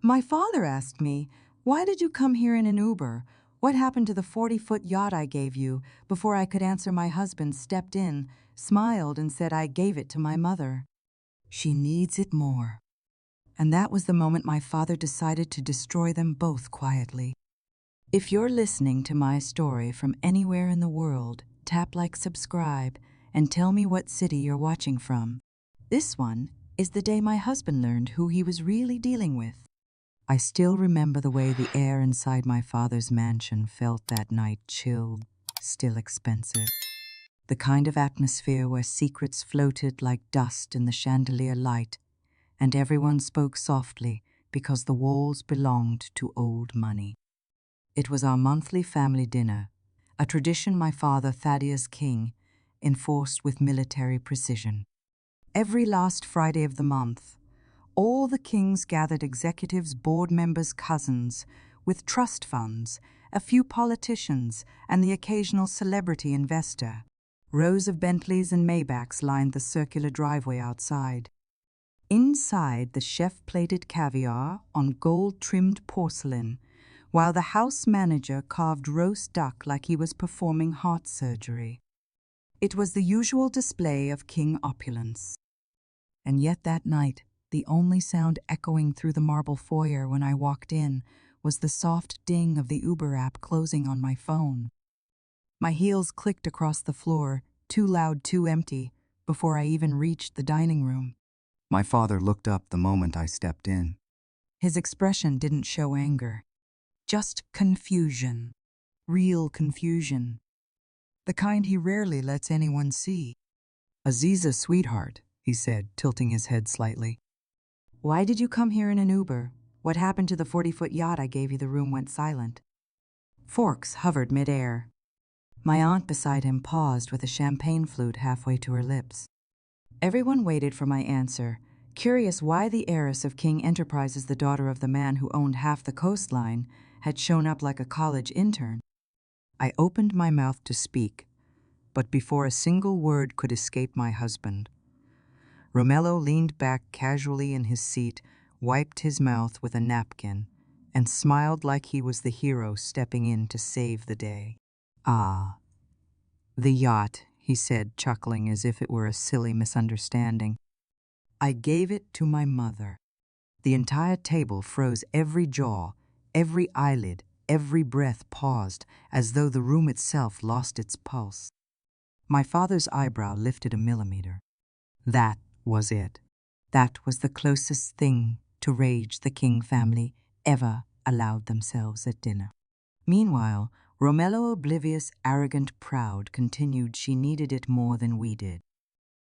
My father asked me, "Why did you come here in an Uber? What happened to the 40-foot yacht I gave you?" Before I could answer, my husband stepped in, smiled, and said, "I gave it to my mother. She needs it more." And that was the moment my father decided to destroy them both quietly. If you're listening to my story from anywhere in the world, tap like, subscribe, and tell me what city you're watching from. This one is the day my husband learned who he was really dealing with. I still remember the way the air inside my father's mansion felt that night, chilled, still expensive. The kind of atmosphere where secrets floated like dust in the chandelier light, and everyone spoke softly because the walls belonged to old money. It was our monthly family dinner, a tradition my father, Thaddeus King, enforced with military precision. Every last Friday of the month, all the Kings gathered: executives, board members, cousins, with trust funds, a few politicians, and the occasional celebrity investor. Rows of Bentleys and Maybachs lined the circular driveway outside. Inside, the chef plated caviar on gold-trimmed porcelain, while the house manager carved roast duck like he was performing heart surgery. It was the usual display of king opulence. And yet that night, the only sound echoing through the marble foyer when I walked in was the soft ding of the Uber app closing on my phone. My heels clicked across the floor, too loud, too empty, before I even reached the dining room. My father looked up the moment I stepped in. His expression didn't show anger, just confusion, real confusion, the kind he rarely lets anyone see. "Aziza, sweetheart," he said, tilting his head slightly. "Why did you come here in an Uber? What happened to the 40-foot yacht I gave you?" The room went silent. Forks hovered midair. My aunt beside him paused with a champagne flute halfway to her lips. Everyone waited for my answer, curious why the heiress of King Enterprises, the daughter of the man who owned half the coastline, had shown up like a college intern. I opened my mouth to speak, but before a single word could escape my husband, Romello leaned back casually in his seat, wiped his mouth with a napkin, and smiled like he was the hero stepping in to save the day. "Ah, the yacht," he said, chuckling as if it were a silly misunderstanding. "I gave it to my mother." The entire table froze, every jaw, every eyelid, every breath paused, as though the room itself lost its pulse. My father's eyebrow lifted a millimeter. That was it. That was the closest thing to rage the King family ever allowed themselves at dinner. Meanwhile, Romello, oblivious, arrogant, proud, continued she needed it more than we did.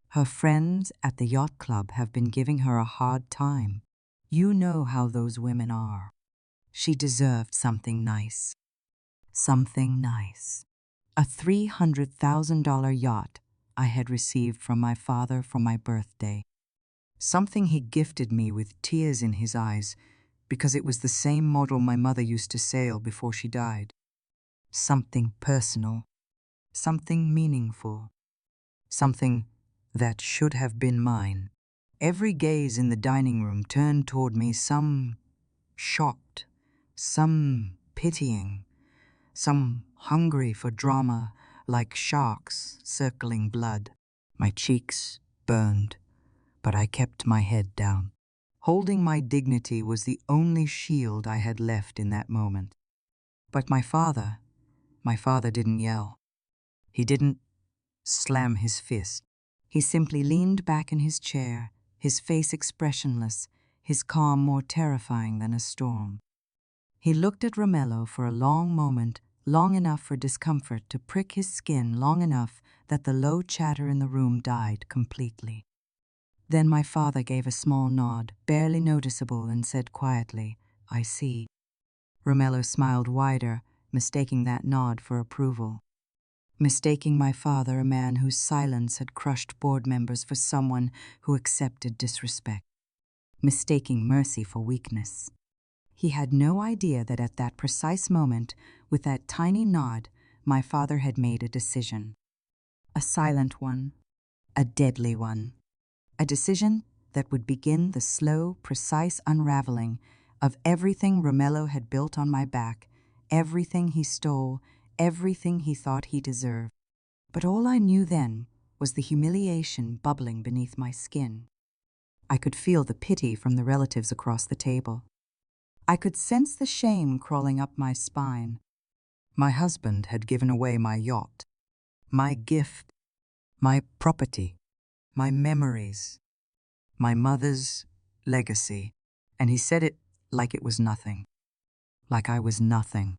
Her friends at the yacht club have been giving her a hard time. You know how those women are. She deserved something nice. Something nice. A $300,000 yacht I had received from my father for my birthday. Something he gifted me with tears in his eyes because it was the same model my mother used to sail before she died. Something personal. Something meaningful. Something that should have been mine. Every gaze in the dining room turned toward me, some shocked, some pitying, some hungry for drama, like sharks circling blood. My cheeks burned, but I kept my head down. Holding my dignity was the only shield I had left in that moment. But my father didn't yell. He didn't slam his fist. He simply leaned back in his chair, his face expressionless, his calm more terrifying than a storm. He looked at Romello for a long moment, long enough for discomfort to prick his skin, long enough that the low chatter in the room died completely. Then my father gave a small nod, barely noticeable, and said quietly, "I see." Romello smiled wider, mistaking that nod for approval. Mistaking my father, a man whose silence had crushed board members, for someone who accepted disrespect. Mistaking mercy for weakness. He had no idea that at that precise moment, with that tiny nod, my father had made a decision. A silent one. A deadly one. A decision that would begin the slow, precise unraveling of everything Romello had built on my back, everything he stole, everything he thought he deserved. But all I knew then was the humiliation bubbling beneath my skin. I could feel the pity from the relatives across the table. I could sense the shame crawling up my spine. My husband had given away my yacht, my gift, my property, my memories, my mother's legacy, and he said it like it was nothing, like I was nothing.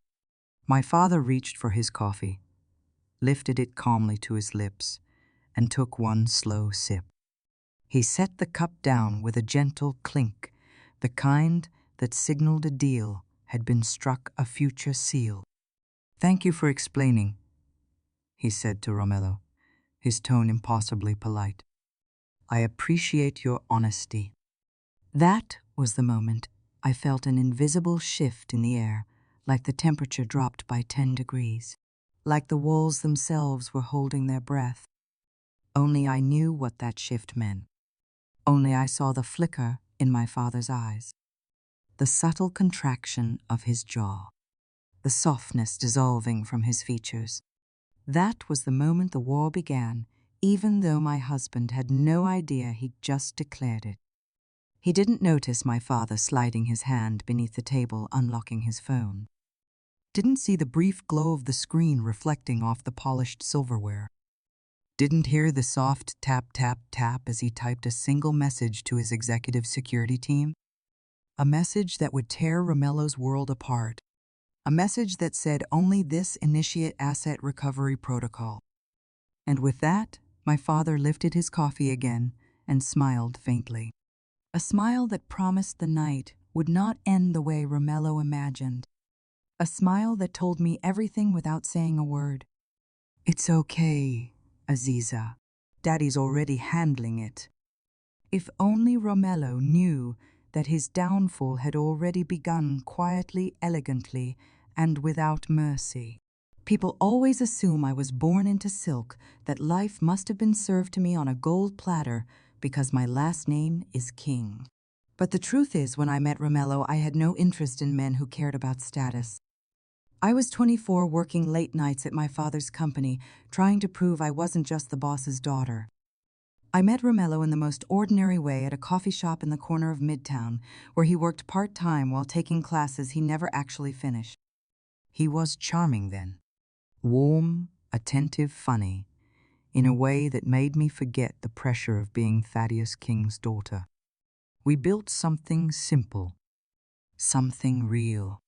My father reached for his coffee, lifted it calmly to his lips, and took one slow sip. He set the cup down with a gentle clink, the kind that signaled a deal had been struck, a future seal. "Thank you for explaining," he said to Romello, his tone impossibly polite. "I appreciate your honesty." That was the moment I felt an invisible shift in the air, like the temperature dropped by 10 degrees, like the walls themselves were holding their breath. Only I knew what that shift meant. Only I saw the flicker in my father's eyes, the subtle contraction of his jaw, the softness dissolving from his features. That was the moment the war began, even though my husband had no idea he'd just declared it. He didn't notice my father sliding his hand beneath the table, unlocking his phone. Didn't see the brief glow of the screen reflecting off the polished silverware. Didn't hear the soft tap, tap, tap as he typed a single message to his executive security team. A message that would tear Romello's world apart. A message that said only this: initiate asset recovery protocol. And with that, my father lifted his coffee again and smiled faintly. A smile that promised the night would not end the way Romello imagined. A smile that told me everything without saying a word. "It's okay, Aziza. Daddy's already handling it." If only Romello knew that his downfall had already begun quietly, elegantly, and without mercy. People always assume I was born into silk, that life must have been served to me on a gold platter because my last name is King. But the truth is, when I met Romello, I had no interest in men who cared about status. I was 24, working late nights at my father's company, trying to prove I wasn't just the boss's daughter. I met Romello in the most ordinary way at a coffee shop in the corner of Midtown, where he worked part-time while taking classes he never actually finished. He was charming then. Warm, attentive, funny, in a way that made me forget the pressure of being Thaddeus King's daughter. We built something simple, something real.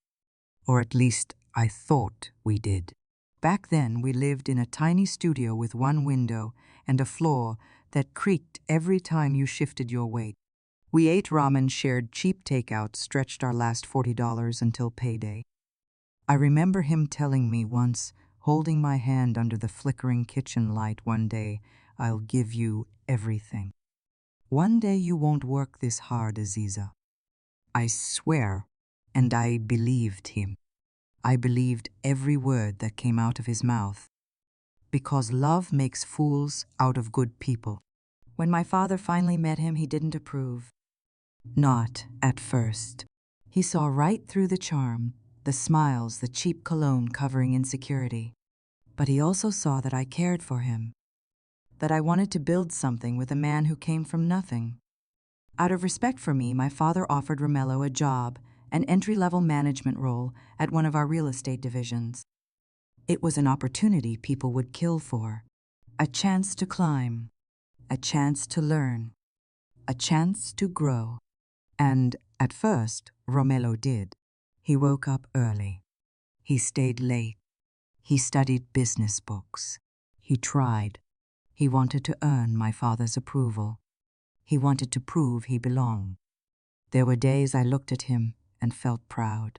Or at least I thought we did. Back then, we lived in a tiny studio with one window and a floor that creaked every time you shifted your weight. We ate ramen, shared cheap takeout, stretched our last $40 until payday. I remember him telling me once, holding my hand under the flickering kitchen light one day, "I'll give you everything. One day you won't work this hard, Aziza." I swear, and I believed him. I believed every word that came out of his mouth. Because love makes fools out of good people. When my father finally met him, he didn't approve. Not at first. He saw right through the charm, the smiles, the cheap cologne covering insecurity. But he also saw that I cared for him, that I wanted to build something with a man who came from nothing. Out of respect for me, my father offered Romello a job, an entry-level management role at one of our real estate divisions. It was an opportunity people would kill for, a chance to climb, a chance to learn, a chance to grow. And at first, Romello did. He woke up early. He stayed late. He studied business books. He tried. He wanted to earn my father's approval. He wanted to prove he belonged. There were days I looked at him and felt proud.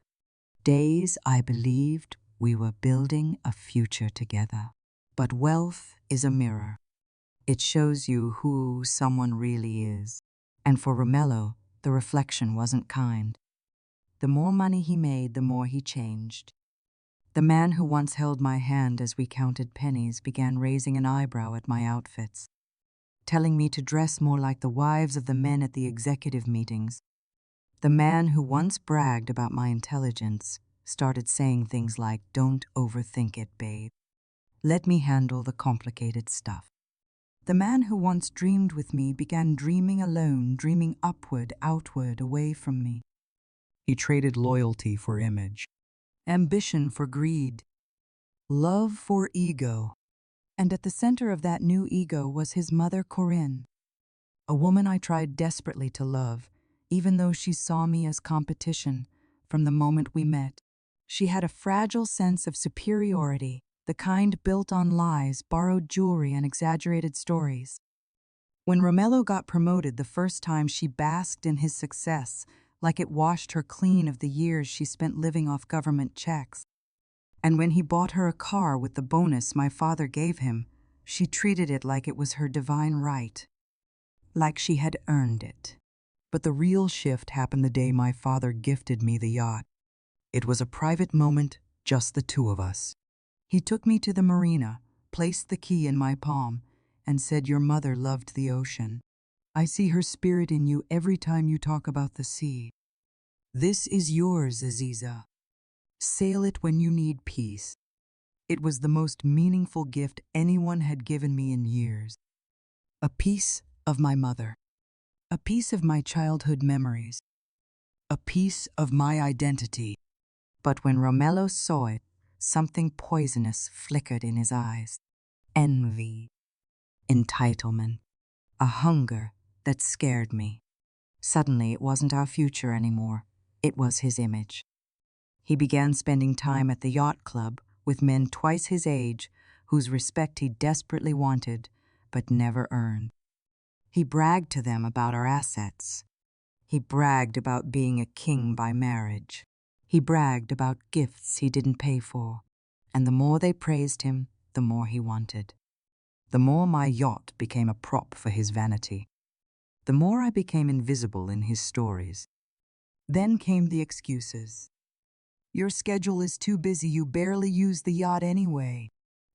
Days I believed we were building a future together. But wealth is a mirror. It shows you who someone really is. And for Romello, the reflection wasn't kind. The more money he made, the more he changed. The man who once held my hand as we counted pennies began raising an eyebrow at my outfits, telling me to dress more like the wives of the men at the executive meetings. The man who once bragged about my intelligence started saying things like, "Don't overthink it, babe. Let me handle the complicated stuff." The man who once dreamed with me began dreaming alone, dreaming upward, outward, away from me. He traded loyalty for image, Ambition for greed, love for ego. And at the center of that new ego was his mother, Corinne, a woman I tried desperately to love, even though she saw me as competition from the moment we met. She had a fragile sense of superiority, the kind built on lies, borrowed jewelry, and exaggerated stories. When Romello got promoted the first time, she basked in his success, like it washed her clean of the years she spent living off government checks. And when he bought her a car with the bonus my father gave him, she treated it like it was her divine right, like she had earned it. But the real shift happened the day my father gifted me the yacht. It was a private moment, just the two of us. He took me to the marina, placed the key in my palm, and said, "Your mother loved the ocean. I see her spirit in you every time you talk about the sea. This is yours, Aziza. Sail it when you need peace." It was the most meaningful gift anyone had given me in years. A piece of my mother. A piece of my childhood memories. A piece of my identity. But when Romello saw it, something poisonous flickered in his eyes. Envy. Entitlement. A hunger that scared me. Suddenly, it wasn't our future anymore. It was his image. He began spending time at the yacht club with men twice his age whose respect he desperately wanted but never earned. He bragged to them about our assets. He bragged about being a king by marriage. He bragged about gifts he didn't pay for. And the more they praised him, the more he wanted. The more my yacht became a prop for his vanity. The more I became invisible in his stories. Then came the excuses. "Your schedule is too busy. You barely use the yacht anyway.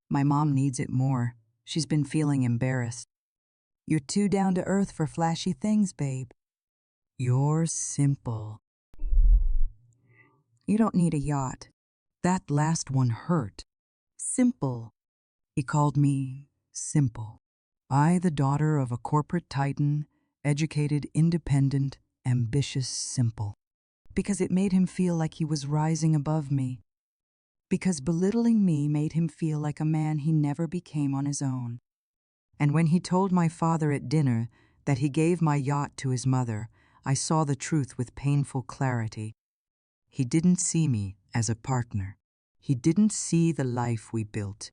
My mom needs it more. She's been feeling embarrassed. You're too down to earth for flashy things, babe. You're simple. You don't need a yacht." That last one hurt. Simple. He called me simple. I, the daughter of a corporate titan, educated, independent, ambitious, simple. Because it made him feel like he was rising above me. Because belittling me made him feel like a man he never became on his own. And when he told my father at dinner that he gave my yacht to his mother, I saw the truth with painful clarity. He didn't see me as a partner. He didn't see the life we built.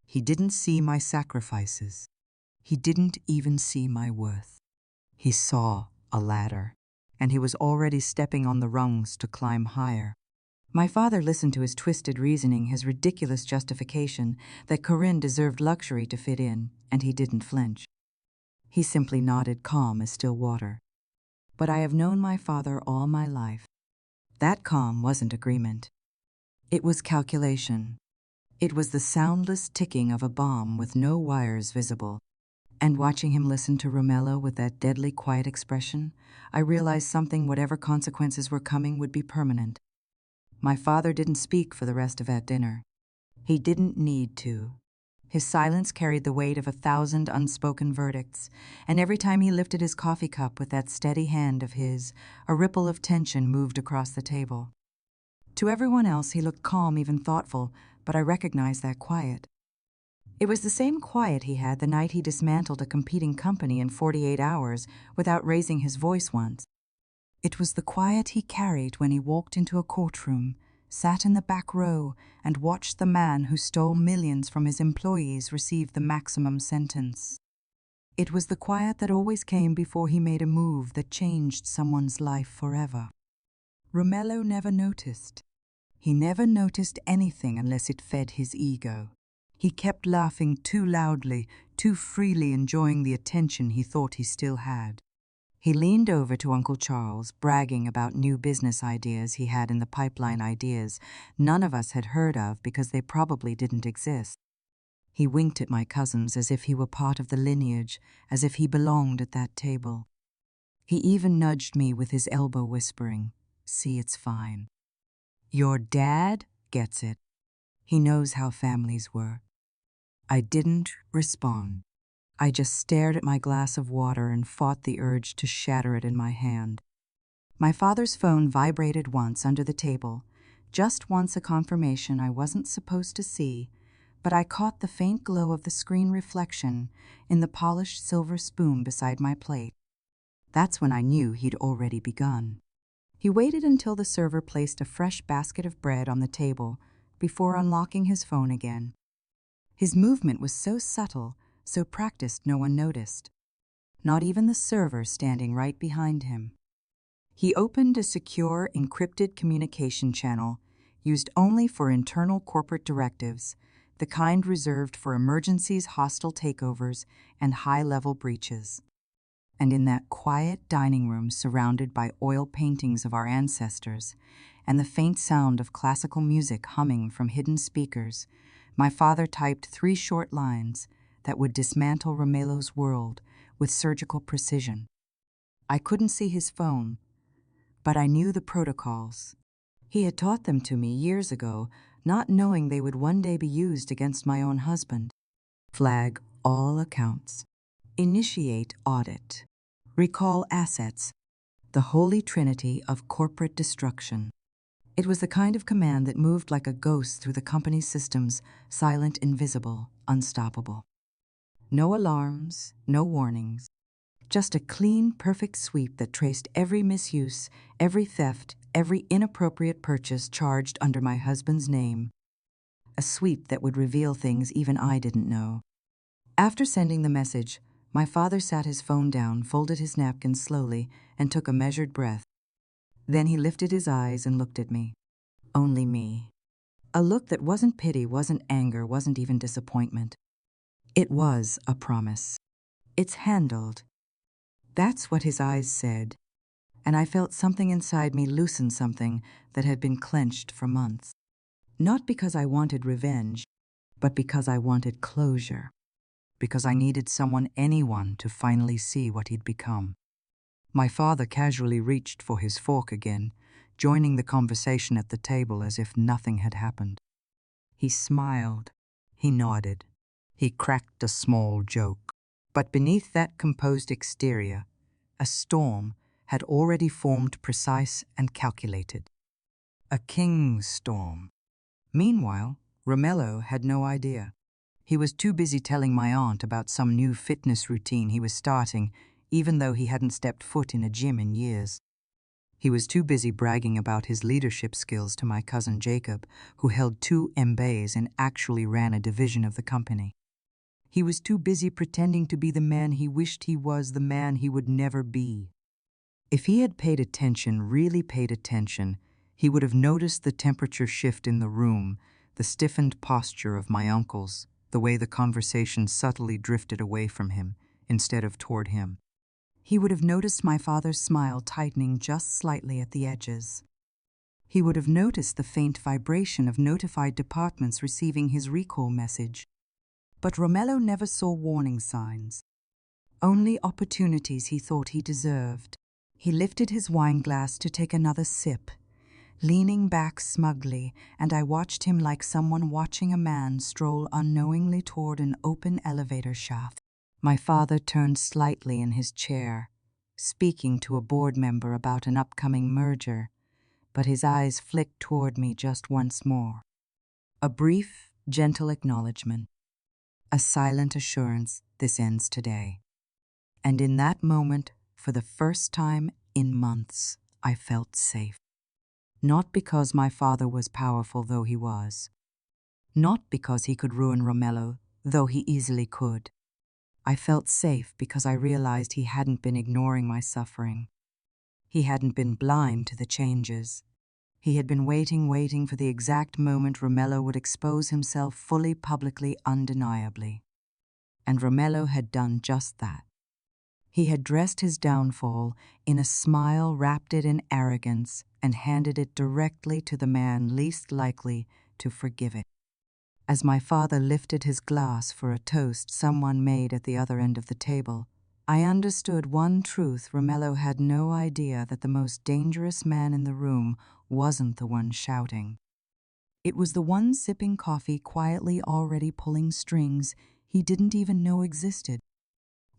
He didn't see my sacrifices. He didn't even see my worth. He saw a ladder, and he was already stepping on the rungs to climb higher. My father listened to his twisted reasoning, his ridiculous justification that Corinne deserved luxury to fit in, and he didn't flinch. He simply nodded, calm as still water. But I have known my father all my life. That calm wasn't agreement. It was calculation. It was the soundless ticking of a bomb with no wires visible. And watching him listen to Romello with that deadly quiet expression, I realized something: whatever consequences were coming would be permanent. My father didn't speak for the rest of that dinner. He didn't need to. His silence carried the weight of 1,000 unspoken verdicts, and every time he lifted his coffee cup with that steady hand of his, a ripple of tension moved across the table. To everyone else, he looked calm, even thoughtful, but I recognized that quiet. It was the same quiet he had the night he dismantled a competing company in 48 hours without raising his voice once. It was the quiet he carried when he walked into a courtroom, sat in the back row, and watched the man who stole millions from his employees receive the maximum sentence. It was the quiet that always came before he made a move that changed someone's life forever. Romello never noticed. He never noticed anything unless it fed his ego. He kept laughing too loudly, too freely, enjoying the attention he thought he still had. He leaned over to Uncle Charles, bragging about new business ideas he had in the pipeline, ideas none of us had heard of because they probably didn't exist. He winked at my cousins as if he were part of the lineage, as if he belonged at that table. He even nudged me with his elbow, whispering, "See, it's fine. Your dad gets it. He knows how families work." I didn't respond. I just stared at my glass of water and fought the urge to shatter it in my hand. My father's phone vibrated once under the table, just once, a confirmation I wasn't supposed to see, but I caught the faint glow of the screen reflection in the polished silver spoon beside my plate. That's when I knew he'd already begun. He waited until the server placed a fresh basket of bread on the table before unlocking his phone again. His movement was so subtle, so practiced, no one noticed. Not even the server standing right behind him. He opened a secure, encrypted communication channel used only for internal corporate directives, the kind reserved for emergencies, hostile takeovers, and high-level breaches. And in that quiet dining room surrounded by oil paintings of our ancestors and the faint sound of classical music humming from hidden speakers, my father typed 3 short lines that would dismantle Romelo's world with surgical precision. I couldn't see his phone, but I knew the protocols. He had taught them to me years ago, not knowing they would one day be used against my own husband. Flag all accounts. Initiate audit. Recall assets. The holy trinity of corporate destruction. It was the kind of command that moved like a ghost through the company's systems, silent, invisible, unstoppable. No alarms, no warnings. Just a clean, perfect sweep that traced every misuse, every theft, every inappropriate purchase charged under my husband's name. A sweep that would reveal things even I didn't know. After sending the message, my father sat his phone down, folded his napkin slowly, and took a measured breath. Then he lifted his eyes and looked at me. Only me. A look that wasn't pity, wasn't anger, wasn't even disappointment. It was a promise. It's handled. That's what his eyes said, and I felt something inside me loosen, something that had been clenched for months. Not because I wanted revenge, but because I wanted closure. Because I needed someone, anyone, to finally see what he'd become. My father casually reached for his fork again, joining the conversation at the table as if nothing had happened. He smiled. He nodded. He cracked a small joke. But beneath that composed exterior, a storm had already formed, precise and calculated. A king's storm. Meanwhile, Romello had no idea. He was too busy telling my aunt about some new fitness routine he was starting, even though he hadn't stepped foot in a gym in years. He was too busy bragging about his leadership skills to my cousin Jacob, who held 2 MBAs and actually ran a division of the company. He was too busy pretending to be the man he wished he was, the man he would never be. If he had paid attention, really paid attention, he would have noticed the temperature shift in the room, the stiffened posture of my uncles, the way the conversation subtly drifted away from him instead of toward him. He would have noticed my father's smile tightening just slightly at the edges. He would have noticed the faint vibration of notified departments receiving his recall message. But Romello never saw warning signs, only opportunities he thought he deserved. He lifted his wine glass to take another sip, leaning back smugly, and I watched him like someone watching a man stroll unknowingly toward an open elevator shaft. My father turned slightly in his chair, speaking to a board member about an upcoming merger, but his eyes flicked toward me just once more. A brief, gentle acknowledgement. A silent assurance, this ends today. And in that moment, for the first time in months, I felt safe. Not because my father was powerful, though he was. Not because he could ruin Romello, though he easily could. I felt safe because I realized he hadn't been ignoring my suffering. He hadn't been blind to the changes. He had been waiting for the exact moment Romello would expose himself fully, publicly, undeniably. And Romello had done just that. He had dressed his downfall in a smile, wrapped it in arrogance, and handed it directly to the man least likely to forgive it. As my father lifted his glass for a toast someone made at the other end of the table, I understood one truth. Romello had no idea that the most dangerous man in the room wasn't the one shouting. It was the one sipping coffee, quietly already pulling strings he didn't even know existed.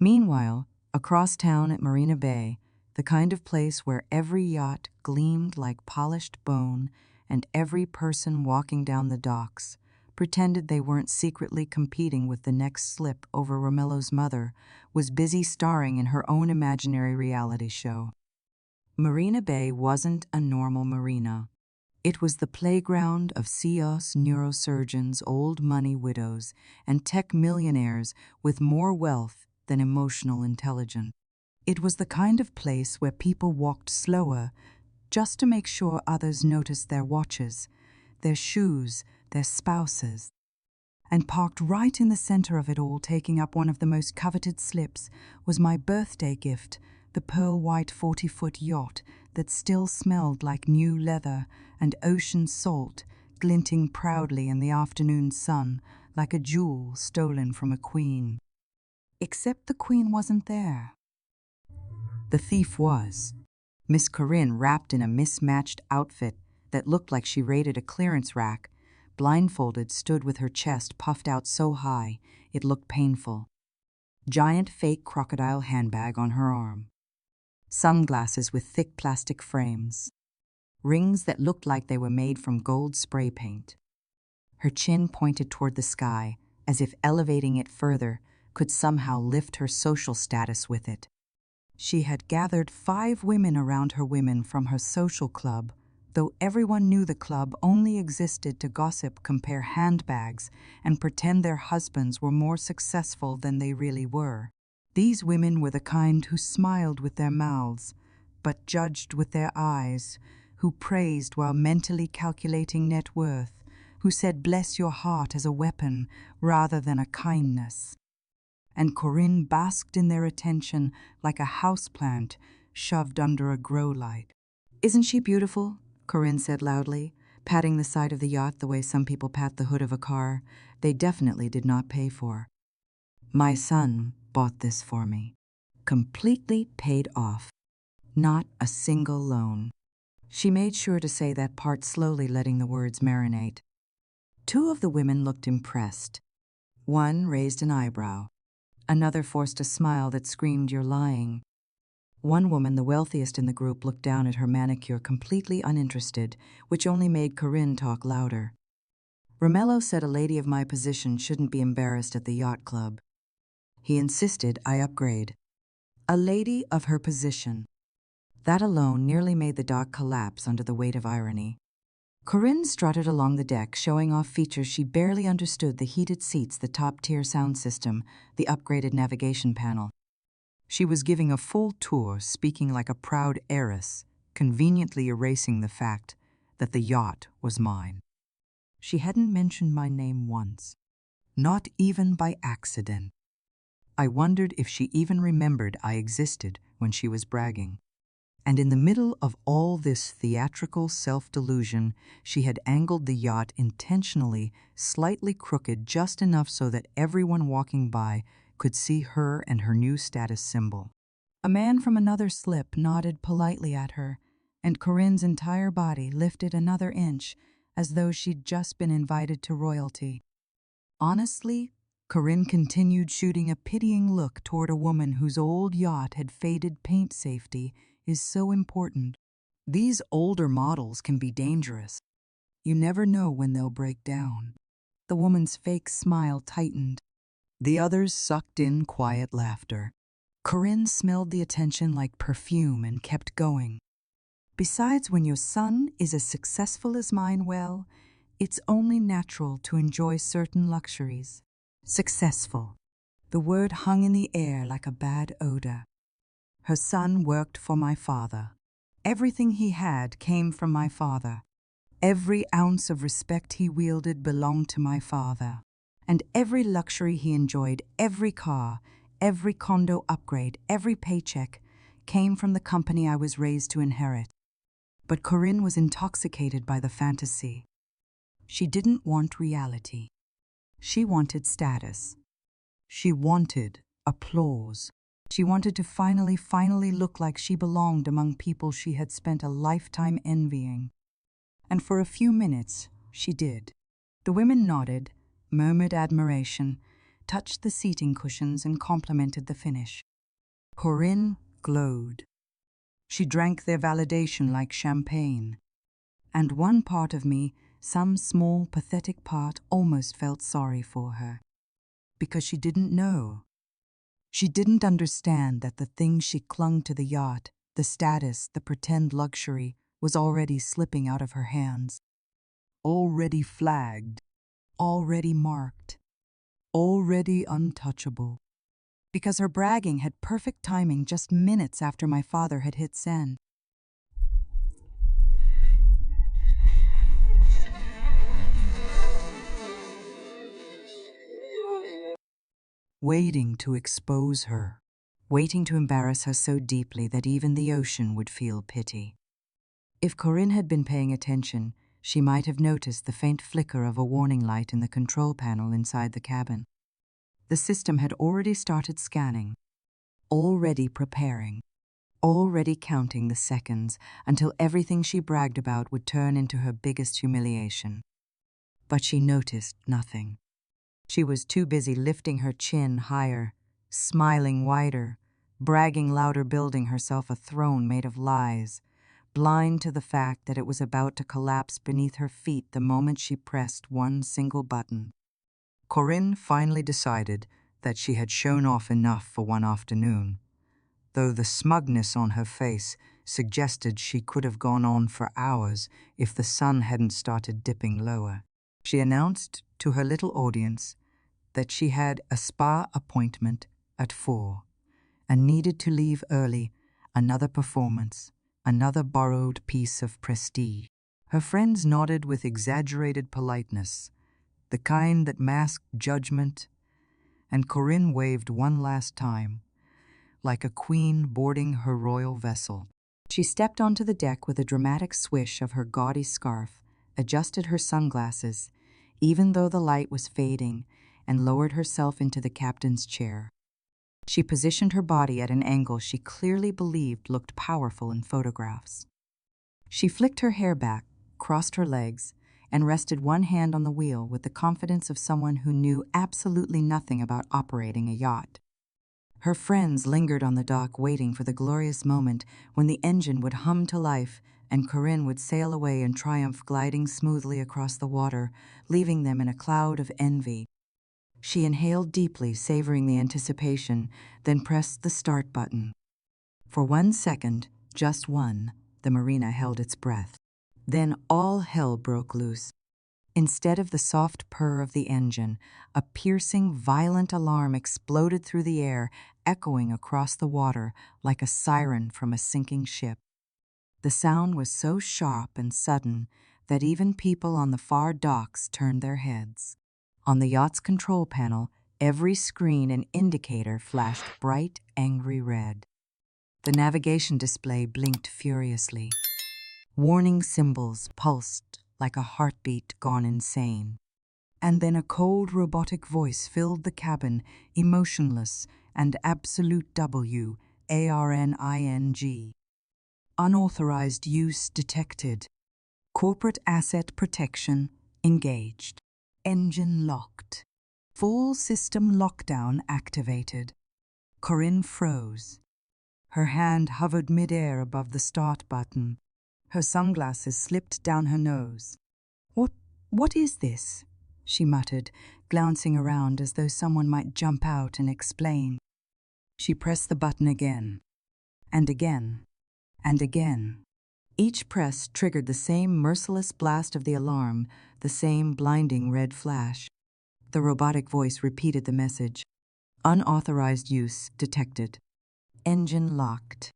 Meanwhile, across town at Marina Bay, the kind of place where every yacht gleamed like polished bone and every person walking down the docks pretended they weren't secretly competing with the next slip over Romello's mother, was busy starring in her own imaginary reality show. Marina Bay wasn't a normal marina. It was the playground of CEOs, neurosurgeons, old money widows, and tech millionaires with more wealth than emotional intelligence. It was the kind of place where people walked slower just to make sure others noticed their watches, their shoes, their spouses. And parked right in the center of it all, taking up one of the most coveted slips, was my birthday gift, the pearl-white 40-foot yacht that still smelled like new leather and ocean salt, glinting proudly in the afternoon sun like a jewel stolen from a queen. Except the queen wasn't there. The thief was. Miss Corinne, wrapped in a mismatched outfit that looked like she raided a clearance rack, blindfolded, stood with her chest puffed out so high it looked painful. Giant fake crocodile handbag on her arm. Sunglasses with thick plastic frames. Rings that looked like they were made from gold spray paint. Her chin pointed toward the sky, as if elevating it further could somehow lift her social status with it. She had gathered 5 women around her women from her social club, though everyone knew the club only existed to gossip, compare handbags, and pretend their husbands were more successful than they really were. These women were the kind who smiled with their mouths, but judged with their eyes, who praised while mentally calculating net worth, who said bless your heart as a weapon rather than a kindness. And Corinne basked in their attention like a houseplant shoved under a grow light. "Isn't she beautiful?" Corinne said loudly, patting the side of the yacht the way some people pat the hood of a car they definitely did not pay for. "My son bought this for me. Completely paid off. Not a single loan." She made sure to say that part slowly, letting the words marinate. 2 of the women looked impressed. One raised an eyebrow. Another forced a smile that screamed, "You're lying." One woman, the wealthiest in the group, looked down at her manicure, completely uninterested, which only made Corinne talk louder. "Romello said a lady of my position shouldn't be embarrassed at the yacht club. He insisted I upgrade." A lady of her position. That alone nearly made the dock collapse under the weight of irony. Corinne strutted along the deck, showing off features she barely understood: the heated seats, the top-tier sound system, the upgraded navigation panel. She was giving a full tour, speaking like a proud heiress, conveniently erasing the fact that the yacht was mine. She hadn't mentioned my name once, not even by accident. I wondered if she even remembered I existed when she was bragging. And in the middle of all this theatrical self-delusion, she had angled the yacht intentionally, slightly crooked, just enough so that everyone walking by could see her and her new status symbol. A man from another slip nodded politely at her, and Corinne's entire body lifted another inch, as though she'd just been invited to royalty. Honestly, Corinne continued, shooting a pitying look toward a woman whose old yacht had faded paint. Safety is so important. These older models can be dangerous. You never know when they'll break down. The woman's fake smile tightened. The others sucked in quiet laughter. Corinne smelled the attention like perfume and kept going. "Besides, when your son is as successful as mine, well, it's only natural to enjoy certain luxuries." Successful. The word hung in the air like a bad odor. Her son worked for my father. Everything he had came from my father. Every ounce of respect he wielded belonged to my father. And every luxury he enjoyed, every car, every condo upgrade, every paycheck, came from the company I was raised to inherit. But Corinne was intoxicated by the fantasy. She didn't want reality. She wanted status. She wanted applause. She wanted to finally look like she belonged among people she had spent a lifetime envying. And for a few minutes, she did. The women nodded, murmured admiration, touched the seating cushions and complimented the finish. Corinne glowed. She drank their validation like champagne. And one part of me, some small, pathetic part, almost felt sorry for her. Because she didn't know. She didn't understand that the thing she clung to, the yacht, the status, the pretend luxury, was already slipping out of her hands. Already flagged. Already marked. Already untouchable. Because her bragging had perfect timing just minutes after my father had hit send. Waiting to expose her. Waiting to embarrass her so deeply that even the ocean would feel pity. If Corinne had been paying attention, she might have noticed the faint flicker of a warning light in the control panel inside the cabin. The system had already started scanning, already preparing, already counting the seconds until everything she bragged about would turn into her biggest humiliation. But she noticed nothing. She was too busy lifting her chin higher, smiling wider, bragging louder, building herself a throne made of lies, blind to the fact that it was about to collapse beneath her feet the moment she pressed one single button. Corinne finally decided that she had shown off enough for one afternoon, though the smugness on her face suggested she could have gone on for hours if the sun hadn't started dipping lower. She announced to her little audience that she had a spa appointment at 4 and needed to leave early, another performance, another borrowed piece of prestige. Her friends nodded with exaggerated politeness, the kind that masked judgment, and Corinne waved one last time, like a queen boarding her royal vessel. She stepped onto the deck with a dramatic swish of her gaudy scarf, adjusted her sunglasses, even though the light was fading, and lowered herself into the captain's chair. She positioned her body at an angle she clearly believed looked powerful in photographs. She flicked her hair back, crossed her legs, and rested one hand on the wheel with the confidence of someone who knew absolutely nothing about operating a yacht. Her friends lingered on the dock waiting for the glorious moment when the engine would hum to life and Corinne would sail away in triumph, gliding smoothly across the water, leaving them in a cloud of envy. She inhaled deeply, savoring the anticipation, then pressed the start button. For 1 second, just one, the marina held its breath. Then all hell broke loose. Instead of the soft purr of the engine, a piercing, violent alarm exploded through the air, echoing across the water like a siren from a sinking ship. The sound was so sharp and sudden that even people on the far docks turned their heads. On the yacht's control panel, every screen and indicator flashed bright, angry red. The navigation display blinked furiously. Warning symbols pulsed like a heartbeat gone insane. And then a cold robotic voice filled the cabin, emotionless and absolute WARNING. Unauthorized use detected. Corporate asset protection engaged. Engine locked. Full system lockdown activated. Corinne froze. Her hand hovered midair above the start button. Her sunglasses slipped down her nose. What is this?" she muttered, glancing around as though someone might jump out and explain. She pressed the button again, and again, and again. Each press triggered the same merciless blast of the alarm, the same blinding red flash. The robotic voice repeated the message. Unauthorized use detected. Engine locked.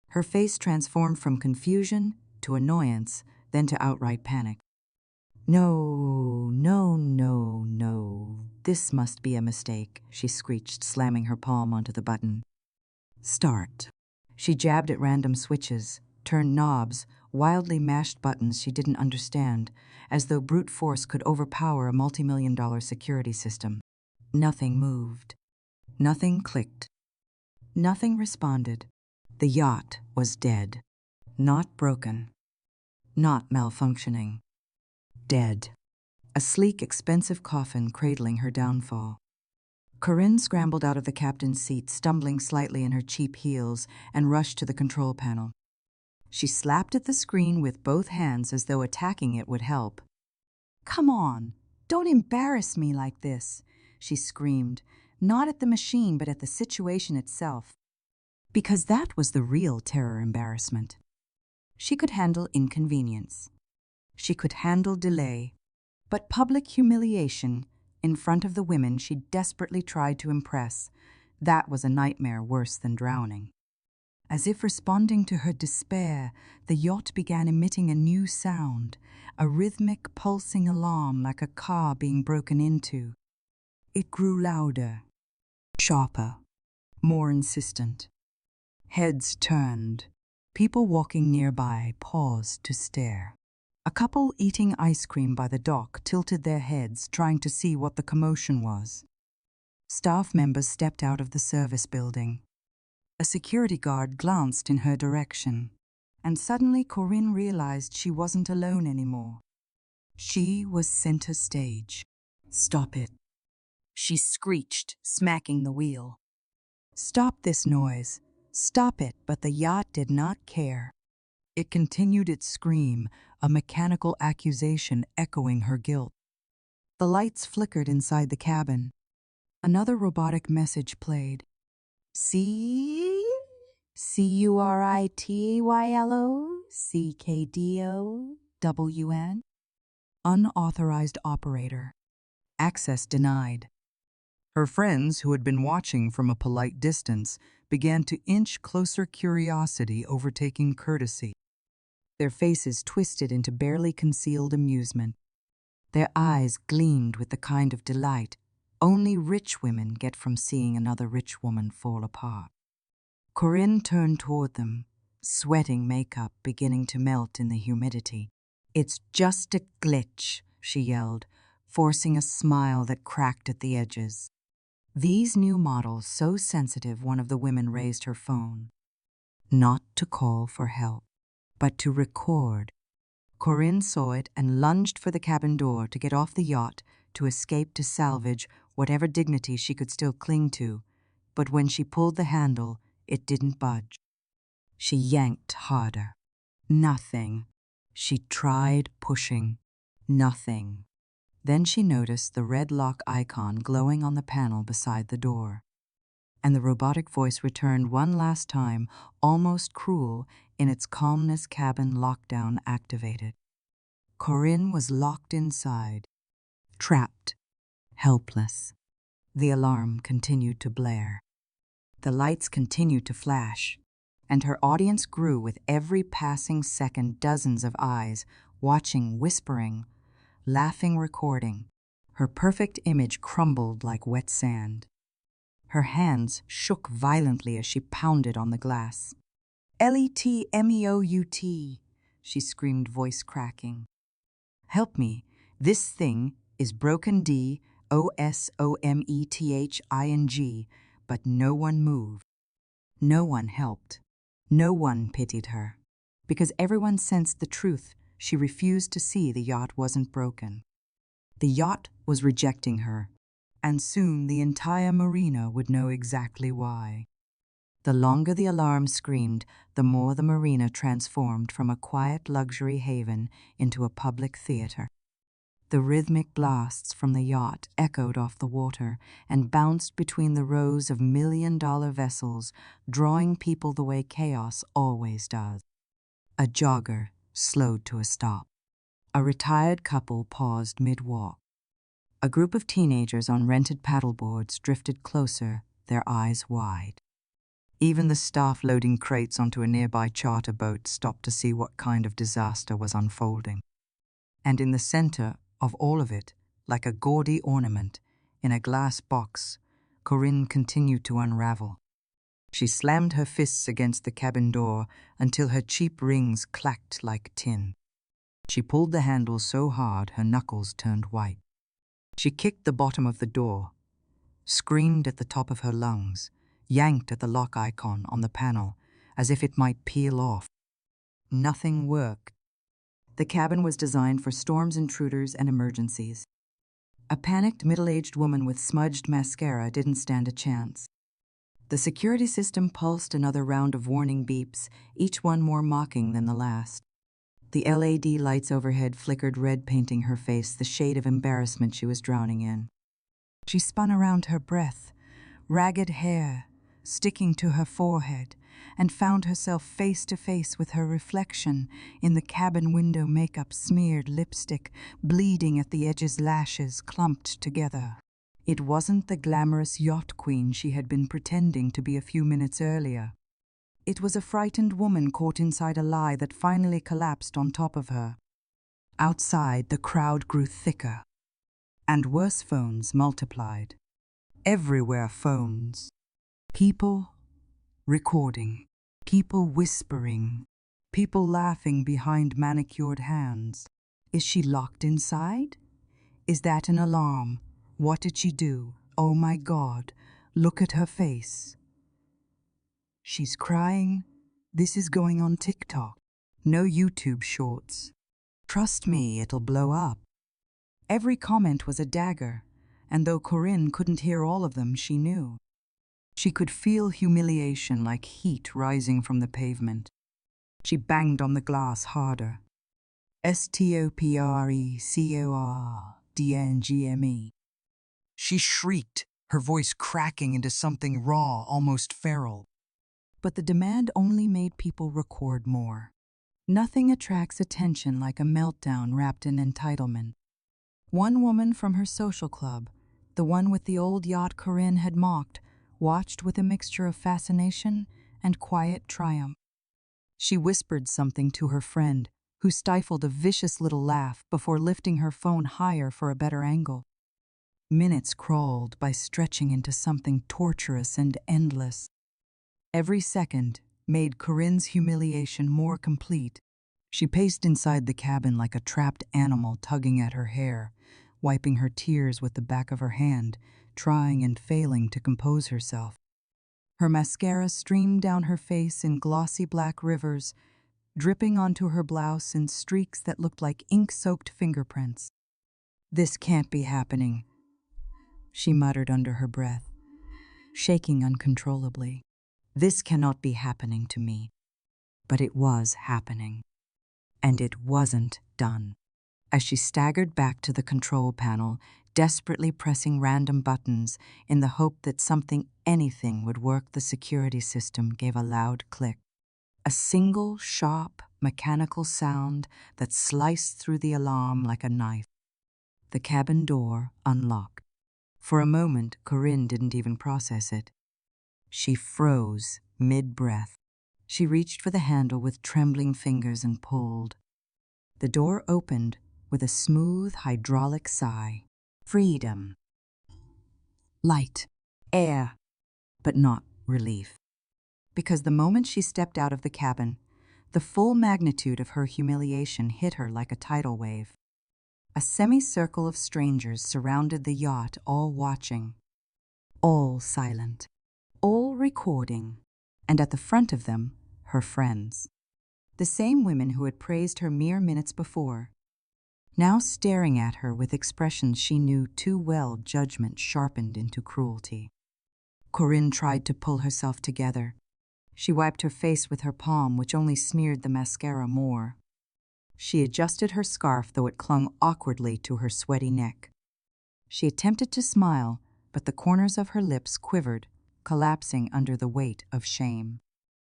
Her face transformed from confusion to annoyance, then to outright panic. No, no, no, no. This must be a mistake, she screeched, slamming her palm onto the button. Start. She jabbed at random switches, turned knobs, wildly mashed buttons she didn't understand, as though brute force could overpower a multi-million-dollar security system. Nothing moved. Nothing clicked. Nothing responded. The yacht was dead. Not broken. Not malfunctioning. Dead. A sleek, expensive coffin cradling her downfall. Corinne scrambled out of the captain's seat, stumbling slightly in her cheap heels, and rushed to the control panel. She slapped at the screen with both hands as though attacking it would help. "Come on, don't embarrass me like this," she screamed, not at the machine but at the situation itself. Because that was the real terror embarrassment. She could handle inconvenience. She could handle delay. But public humiliation in front of the women she desperately tried to impress, that was a nightmare worse than drowning. As if responding to her despair, the yacht began emitting a new sound, a rhythmic, pulsing alarm like a car being broken into. It grew louder, sharper, more insistent. Heads turned. People walking nearby paused to stare. A couple eating ice cream by the dock tilted their heads, trying to see what the commotion was. Staff members stepped out of the service building. A security guard glanced in her direction, and suddenly Corinne realized she wasn't alone anymore. She was center stage. "Stop it," she screeched, smacking the wheel. "Stop this noise. Stop it," but the yacht did not care. It continued its scream, a mechanical accusation echoing her guilt. The lights flickered inside the cabin. Another robotic message played. CURITYLOCKDOWN. Unauthorized operator. Access denied. Her friends, who had been watching from a polite distance, began to inch closer, curiosity overtaking courtesy. Their faces twisted into barely concealed amusement. Their eyes gleamed with the kind of delight only rich women get from seeing another rich woman fall apart. Corinne turned toward them, sweating makeup beginning to melt in the humidity. "It's just a glitch," she yelled, forcing a smile that cracked at the edges. These new models, so sensitive, one of the women raised her phone. Not to call for help, but to record. Corinne saw it and lunged for the cabin door to get off the yacht, to escape, to salvage whatever dignity she could still cling to. But when she pulled the handle, it didn't budge. She yanked harder. Nothing. She tried pushing. Nothing. Then she noticed the red lock icon glowing on the panel beside the door. And the robotic voice returned one last time, almost cruel, in its calmness. Cabin lockdown activated. Corinne was locked inside, trapped, helpless. The alarm continued to blare. The lights continued to flash, and her audience grew with every passing second. Dozens of eyes, watching, whispering, laughing, recording. Her perfect image crumbled like wet sand. Her hands shook violently as she pounded on the glass. "LETMEOUT," she screamed, voice cracking. "Help me. This thing is broken, DOSOMETHING," but no one moved. No one helped. No one pitied her. Because everyone sensed the truth. She refused to see the yacht wasn't broken. The yacht was rejecting her, and soon the entire marina would know exactly why. The longer the alarm screamed, the more the marina transformed from a quiet luxury haven into a public theater. The rhythmic blasts from the yacht echoed off the water and bounced between the rows of million-dollar vessels, drawing people the way chaos always does. A jogger slowed to a stop. A retired couple paused mid-walk. A group of teenagers on rented paddleboards drifted closer, their eyes wide. Even the staff loading crates onto a nearby charter boat stopped to see what kind of disaster was unfolding. And in the center of all of it, like a gaudy ornament in a glass box, Corinne continued to unravel. She slammed her fists against the cabin door until her cheap rings clacked like tin. She pulled the handle so hard her knuckles turned white. She kicked the bottom of the door, screamed at the top of her lungs, yanked at the lock icon on the panel, as if it might peel off. Nothing worked. The cabin was designed for storms, intruders, and emergencies. A panicked middle-aged woman with smudged mascara didn't stand a chance. The security system pulsed another round of warning beeps, each one more mocking than the last. The LED lights overhead flickered red, painting her face the shade of embarrassment she was drowning in. She spun around, her breath, ragged hair sticking to her forehead, and found herself face to face with her reflection in the cabin window, makeup-smeared lipstick bleeding at the edges, lashes clumped together. It wasn't the glamorous yacht queen she had been pretending to be a few minutes earlier. It was a frightened woman caught inside a lie that finally collapsed on top of her. Outside, the crowd grew thicker, and worse phones multiplied. Everywhere phones. People recording, people whispering, people laughing behind manicured hands. Is she locked inside? Is that an alarm? What did she do? Oh my God, look at her face. She's crying. This is going on TikTok. No YouTube shorts. Trust me, it'll blow up. Every comment was a dagger, and though Corinne couldn't hear all of them, she knew. She could feel humiliation like heat rising from the pavement. She banged on the glass harder. STOPRECORDNGME. She shrieked, her voice cracking into something raw, almost feral. But the demand only made people record more. Nothing attracts attention like a meltdown wrapped in entitlement. One woman from her social club, the one with the old yacht Corinne had mocked, watched with a mixture of fascination and quiet triumph. She whispered something to her friend, who stifled a vicious little laugh before lifting her phone higher for a better angle. Minutes crawled by stretching into something torturous and endless. Every second made Corinne's humiliation more complete. She paced inside the cabin like a trapped animal, tugging at her hair, wiping her tears with the back of her hand, trying and failing to compose herself. Her mascara streamed down her face in glossy black rivers, dripping onto her blouse in streaks that looked like ink-soaked fingerprints. "This can't be happening," she muttered under her breath, shaking uncontrollably. "This cannot be happening to me." But it was happening. And it wasn't done. As she staggered back to the control panel, desperately pressing random buttons in the hope that anything would work, the security system gave a loud click. A single, sharp, mechanical sound that sliced through the alarm like a knife. The cabin door unlocked. For a moment, Corinne didn't even process it. She froze mid-breath. She reached for the handle with trembling fingers and pulled. The door opened with a smooth hydraulic sigh. Freedom. Light. Air. But not relief. Because the moment she stepped out of the cabin, the full magnitude of her humiliation hit her like a tidal wave. A semicircle of strangers surrounded the yacht, all watching, all silent, all recording, and at the front of them, her friends. The same women who had praised her mere minutes before, now staring at her with expressions she knew too well, judgment sharpened into cruelty. Corinne tried to pull herself together. She wiped her face with her palm, which only smeared the mascara more. She adjusted her scarf, though it clung awkwardly to her sweaty neck. She attempted to smile, but the corners of her lips quivered, collapsing under the weight of shame.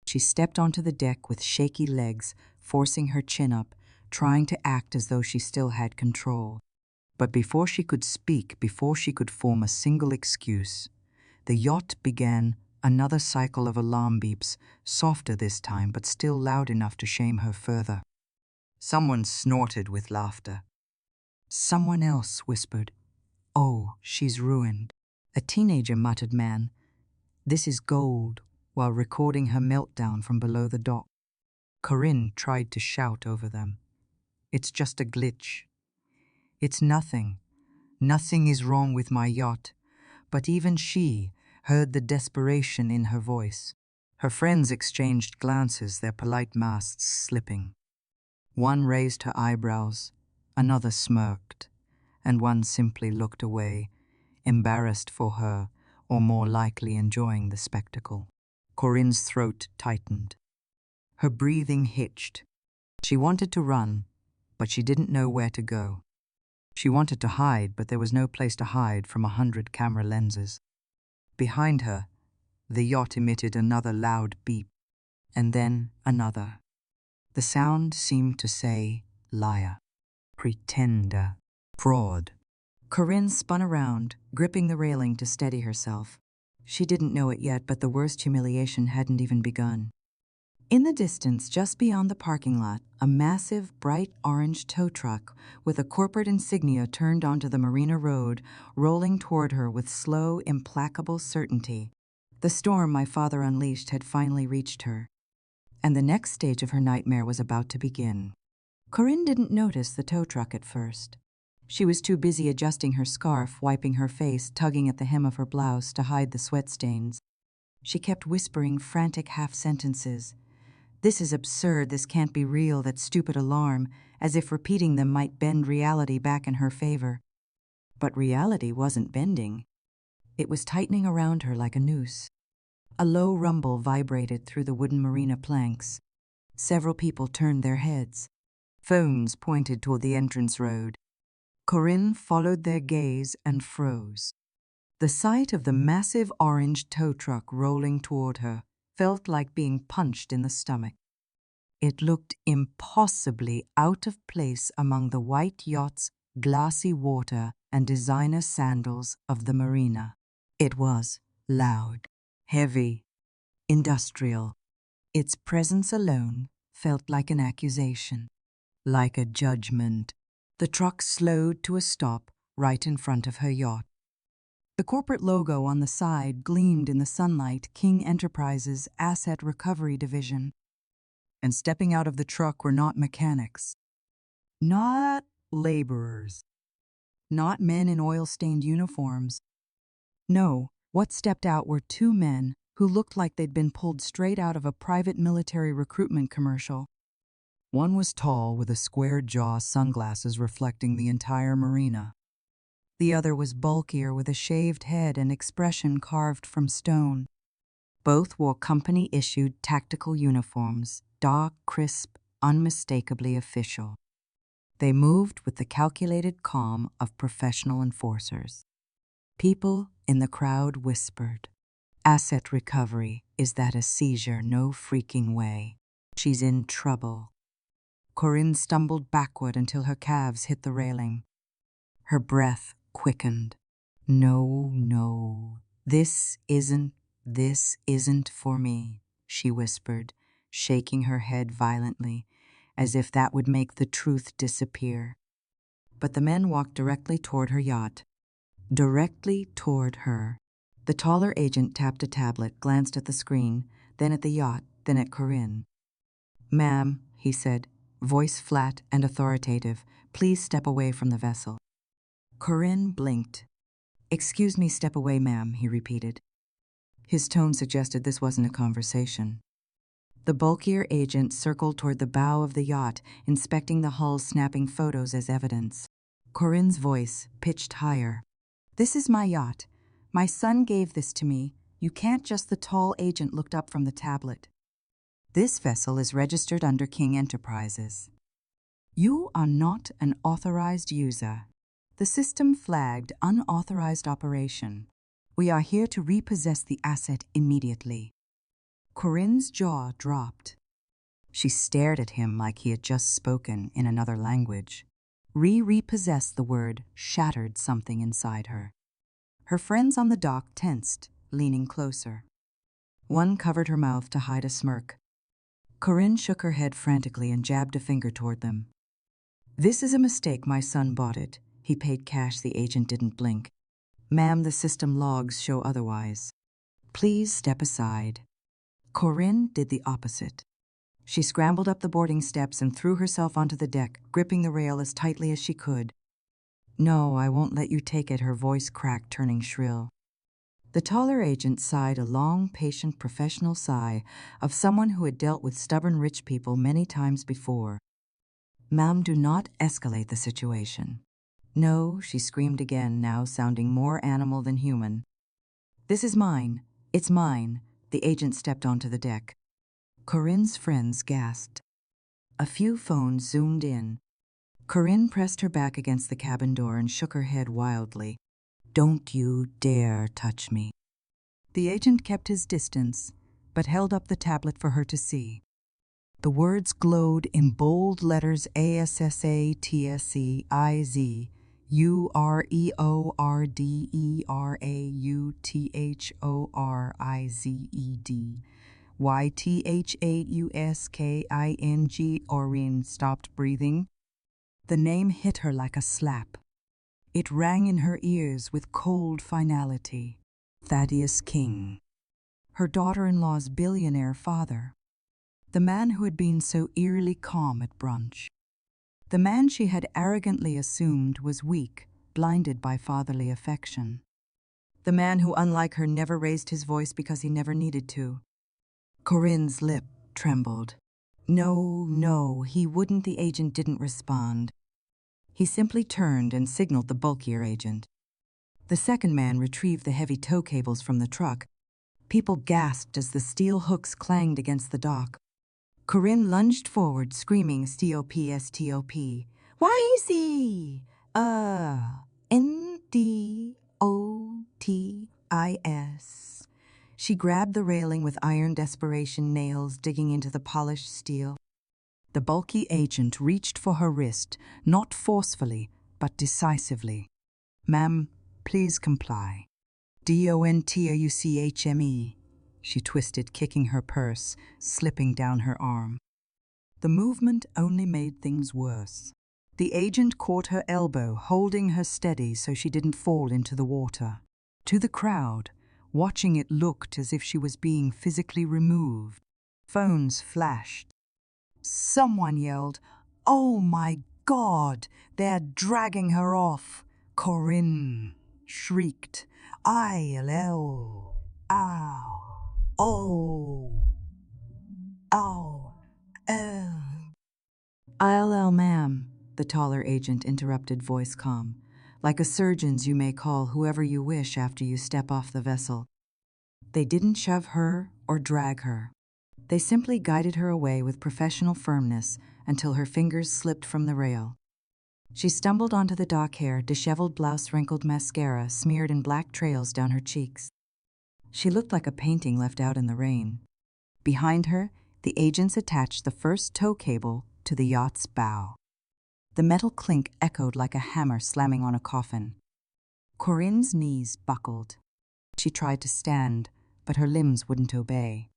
She stepped onto the deck with shaky legs, forcing her chin up, trying to act as though she still had control. But before she could speak, before she could form a single excuse, the yacht began another cycle of alarm beeps, softer this time, but still loud enough to shame her further. Someone snorted with laughter. Someone else whispered, "Oh, she's ruined." A teenager muttered, "Man, this is gold," while recording her meltdown from below the dock. Corinne tried to shout over them. "It's just a glitch. It's nothing. Nothing is wrong with my yacht." But even she, heard the desperation in her voice. Her friends exchanged glances, their polite masks slipping. One raised her eyebrows, another smirked, and one simply looked away, embarrassed for her, or more likely enjoying the spectacle. Corinne's throat tightened. Her breathing hitched. She wanted to run, but she didn't know where to go. She wanted to hide, but there was no place to hide from 100 camera lenses. Behind her, the yacht emitted another loud beep, and then another. The sound seemed to say, liar, pretender, fraud. Corinne spun around, gripping the railing to steady herself. She didn't know it yet, but the worst humiliation hadn't even begun. In the distance, just beyond the parking lot, a massive, bright orange tow truck with a corporate insignia turned onto the Marina Road, rolling toward her with slow, implacable certainty. The storm my father unleashed had finally reached her, and the next stage of her nightmare was about to begin. Corinne didn't notice the tow truck at first. She was too busy adjusting her scarf, wiping her face, tugging at the hem of her blouse to hide the sweat stains. She kept whispering frantic half-sentences. This is absurd, this can't be real, that stupid alarm, as if repeating them might bend reality back in her favor. But reality wasn't bending. It was tightening around her like a noose. A low rumble vibrated through the wooden marina planks. Several people turned their heads. Phones pointed toward the entrance road. Corinne followed their gaze and froze. The sight of the massive orange tow truck rolling toward her felt like being punched in the stomach. It looked impossibly out of place among the white yacht's glassy water and designer sandals of the marina. It was loud, heavy, industrial. Its presence alone felt like an accusation, like a judgment. The truck slowed to a stop right in front of her yacht. The corporate logo on the side gleamed in the sunlight, King Enterprises Asset Recovery Division. And stepping out of the truck were not mechanics, not laborers, not men in oil-stained uniforms. No, what stepped out were two men who looked like they'd been pulled straight out of a private military recruitment commercial. One was tall with a square jaw, sunglasses reflecting the entire marina. The other was bulkier with a shaved head and expression carved from stone. Both wore company-issued tactical uniforms, dark, crisp, unmistakably official. They moved with the calculated calm of professional enforcers. People in the crowd whispered, "Asset recovery, is that a seizure? No freaking way. She's in trouble." Corinne stumbled backward until her calves hit the railing. Her breath quickened. No, this isn't for me," she whispered, shaking her head violently, as if that would make the truth disappear. But the men walked directly toward her yacht. Directly toward her. The taller agent tapped a tablet, glanced at the screen, then at the yacht, then at Corinne. "Ma'am," he said, voice flat and authoritative, "please step away from the vessel." Corinne blinked. "Excuse me, step away, ma'am," he repeated. His tone suggested this wasn't a conversation. The bulkier agent circled toward the bow of the yacht, inspecting the hull, snapping photos as evidence. Corinne's voice pitched higher. "This is my yacht. My son gave this to me. You can't just..." The tall agent looked up from the tablet. "This vessel is registered under King Enterprises. You are not an authorized user. The system flagged unauthorized operation. We are here to repossess the asset immediately." Corinne's jaw dropped. She stared at him like he had just spoken in another language. Repossess, the word shattered something inside her. Her friends on the dock tensed, leaning closer. One covered her mouth to hide a smirk. Corinne shook her head frantically and jabbed a finger toward them. "This is a mistake. My son bought it. He paid cash." The agent didn't blink. "Ma'am, the system logs show otherwise. Please step aside." Corinne did the opposite. She scrambled up the boarding steps and threw herself onto the deck, gripping the rail as tightly as she could. "No, I won't let you take it," her voice cracked, turning shrill. The taller agent sighed a long, patient, professional sigh of someone who had dealt with stubborn rich people many times before. "Ma'am, do not escalate the situation." "No," she screamed again, now sounding more animal than human. "This is mine. It's mine." The agent stepped onto the deck. Corinne's friends gasped. A few phones zoomed in. Corinne pressed her back against the cabin door and shook her head wildly. "Don't you dare touch me." The agent kept his distance, but held up the tablet for her to see. The words glowed in bold letters: ASSATSEIZ, UREORDERAUTHORIZED, YTH8USKING. Oreen stopped breathing. The name hit her like a slap. It rang in her ears with cold finality. Thaddeus King. Her daughter-in-law's billionaire father. The man who had been so eerily calm at brunch. The man she had arrogantly assumed was weak, blinded by fatherly affection. The man who, unlike her, never raised his voice because he never needed to. Corinne's lip trembled. No, he wouldn't. The agent didn't respond. He simply turned and signaled the bulkier agent. The second man retrieved the heavy tow cables from the truck. People gasped as the steel hooks clanged against the dock. Corinne lunged forward, screaming, "Stop, stop. Why is he? NDOTIS." She grabbed the railing with iron desperation, nails digging into the polished steel. The bulky agent reached for her wrist, not forcefully, but decisively. "Ma'am, please comply." "DONTOUCHME." She twisted, kicking her purse, slipping down her arm. The movement only made things worse. The agent caught her elbow, holding her steady so she didn't fall into the water. To the crowd, watching it, looked as if she was being physically removed. Phones flashed. Someone yelled, "Oh my God, they're dragging her off." Corinne shrieked, "ILL, ow, oh, ow, oh." "ILL, ma'am," the taller agent interrupted, voice calm. "Like a surgeon's, you may call whoever you wish after you step off the vessel." They didn't shove her or drag her. They simply guided her away with professional firmness until her fingers slipped from the rail. She stumbled onto the dock, hair, disheveled blouse, wrinkled mascara smeared in black trails down her cheeks. She looked like a painting left out in the rain. Behind her, the agents attached the first tow cable to the yacht's bow. The metal clink echoed like a hammer slamming on a coffin. Corinne's knees buckled. She tried to stand, but her limbs wouldn't obey.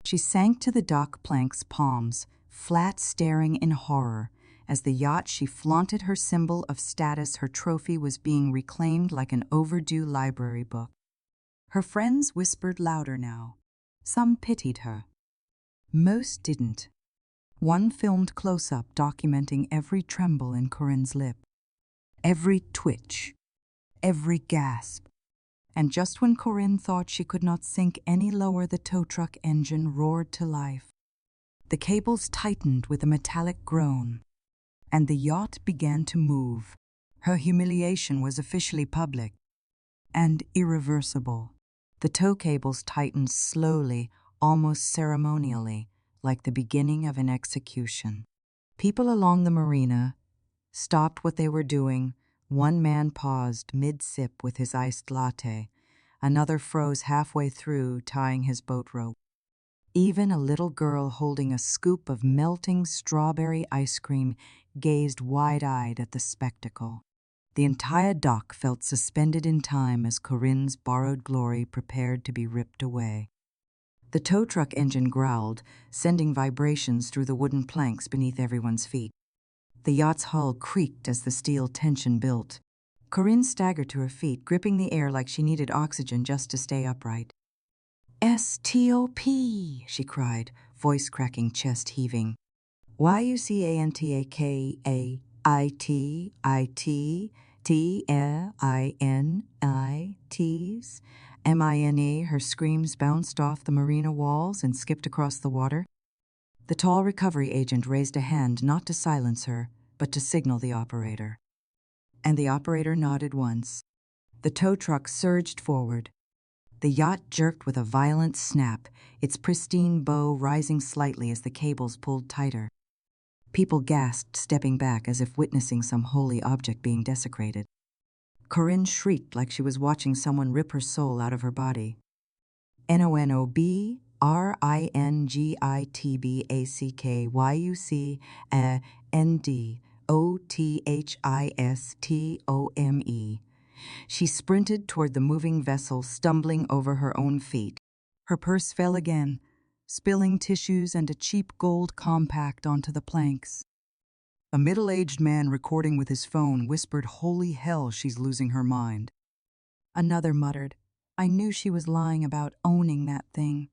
She sank to the dock plank's palms, flat, staring in horror, as the yacht she flaunted, her symbol of status, her trophy, was being reclaimed like an overdue library book. Her friends whispered louder now. Some pitied her. Most didn't. One filmed close-up, documenting every tremble in Corinne's lip, every twitch, every gasp. And just when Corinne thought she could not sink any lower, the tow truck engine roared to life. The cables tightened with a metallic groan, and the yacht began to move. Her humiliation was officially public and irreversible. The tow cables tightened slowly, almost ceremonially, like the beginning of an execution. People along the marina stopped what they were doing. One man paused mid-sip with his iced latte. Another froze halfway through, tying his boat rope. Even a little girl holding a scoop of melting strawberry ice cream gazed wide-eyed at the spectacle. The entire dock felt suspended in time as Corinne's borrowed glory prepared to be ripped away. The tow truck engine growled, sending vibrations through the wooden planks beneath everyone's feet. The yacht's hull creaked as the steel tension built. Corinne staggered to her feet, gripping the air like she needed oxygen just to stay upright. "STOP!" she cried, voice cracking, chest heaving. "YUCANTAKAITITINITS "Mine," her screams bounced off the marina walls and skipped across the water. The tall recovery agent raised a hand not to silence her, but to signal the operator. And the operator nodded once. The tow truck surged forward. The yacht jerked with a violent snap, its pristine bow rising slightly as the cables pulled tighter. People gasped, stepping back as if witnessing some holy object being desecrated. Corinne shrieked like she was watching someone rip her soul out of her body. NONBRINGITBACKYUCNDOTHISTOME. She sprinted toward the moving vessel, stumbling over her own feet. Her purse fell again, spilling tissues and a cheap gold compact onto the planks. A middle-aged man recording with his phone whispered, "Holy hell, she's losing her mind." Another muttered, "I knew she was lying about owning that thing."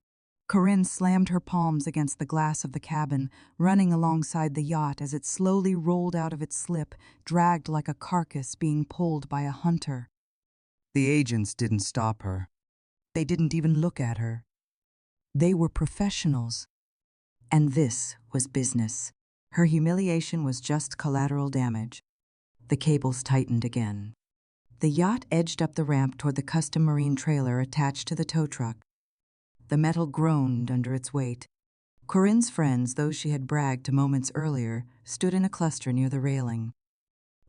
Corinne slammed her palms against the glass of the cabin, running alongside the yacht as it slowly rolled out of its slip, dragged like a carcass being pulled by a hunter. The agents didn't stop her. They didn't even look at her. They were professionals. And this was business. Her humiliation was just collateral damage. The cables tightened again. The yacht edged up the ramp toward the custom marine trailer attached to the tow truck. The metal groaned under its weight. Corinne's friends, those she had bragged to moments earlier, stood in a cluster near the railing.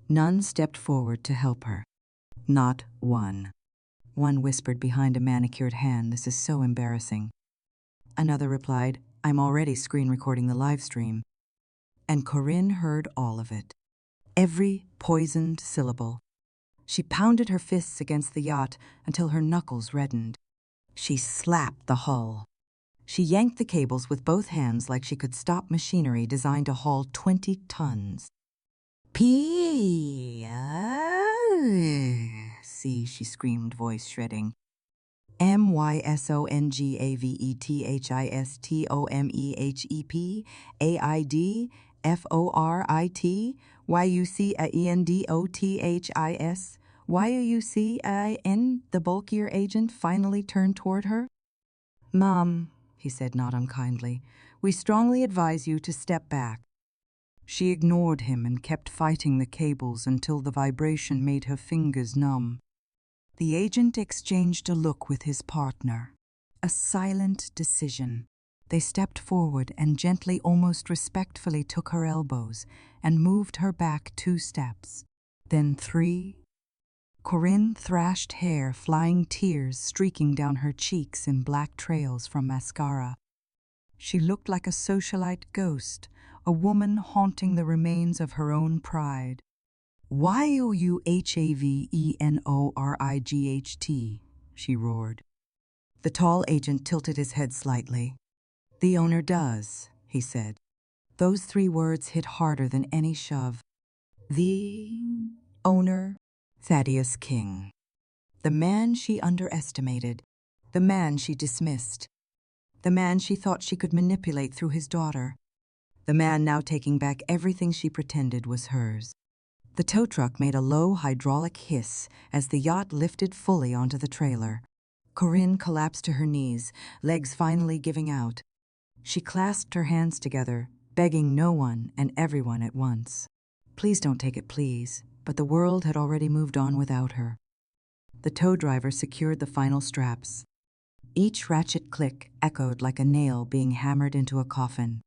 None stepped forward to help her. Not one. One whispered behind a manicured hand, "This is so embarrassing." Another replied, "I'm already screen recording the live stream." And Corinne heard all of it. Every poisoned syllable. She pounded her fists against the yacht until her knuckles reddened. She slapped the hull. She yanked the cables with both hands like she could stop machinery designed to haul 20 tons. "P-C," she screamed, voice shredding. "MYSONGAVETHISTOMEFORIT YUCIN. The bulkier agent finally turned toward her. "Mom," he said not unkindly, "we strongly advise you to step back." She ignored him and kept fighting the cables until the vibration made her fingers numb. The agent exchanged a look with his partner. A silent decision. They stepped forward and gently, almost respectfully, took her elbows and moved her back 2 steps. Then 3. Corinne thrashed hair, flying tears streaking down her cheeks in black trails from mascara. She looked like a socialite ghost, a woman haunting the remains of her own pride. "YOUHAVENORIGHT," she roared. The tall agent tilted his head slightly. "The owner does," he said. Those 3 words hit harder than any shove. The owner, Thaddeus King. The man she underestimated. The man she dismissed. The man she thought she could manipulate through his daughter. The man now taking back everything she pretended was hers. The tow truck made a low hydraulic hiss as the yacht lifted fully onto the trailer. Corinne collapsed to her knees, legs finally giving out. She clasped her hands together, begging no one and everyone at once. "Please don't take it, please." But the world had already moved on without her. The tow driver secured the final straps. Each ratchet click echoed like a nail being hammered into a coffin.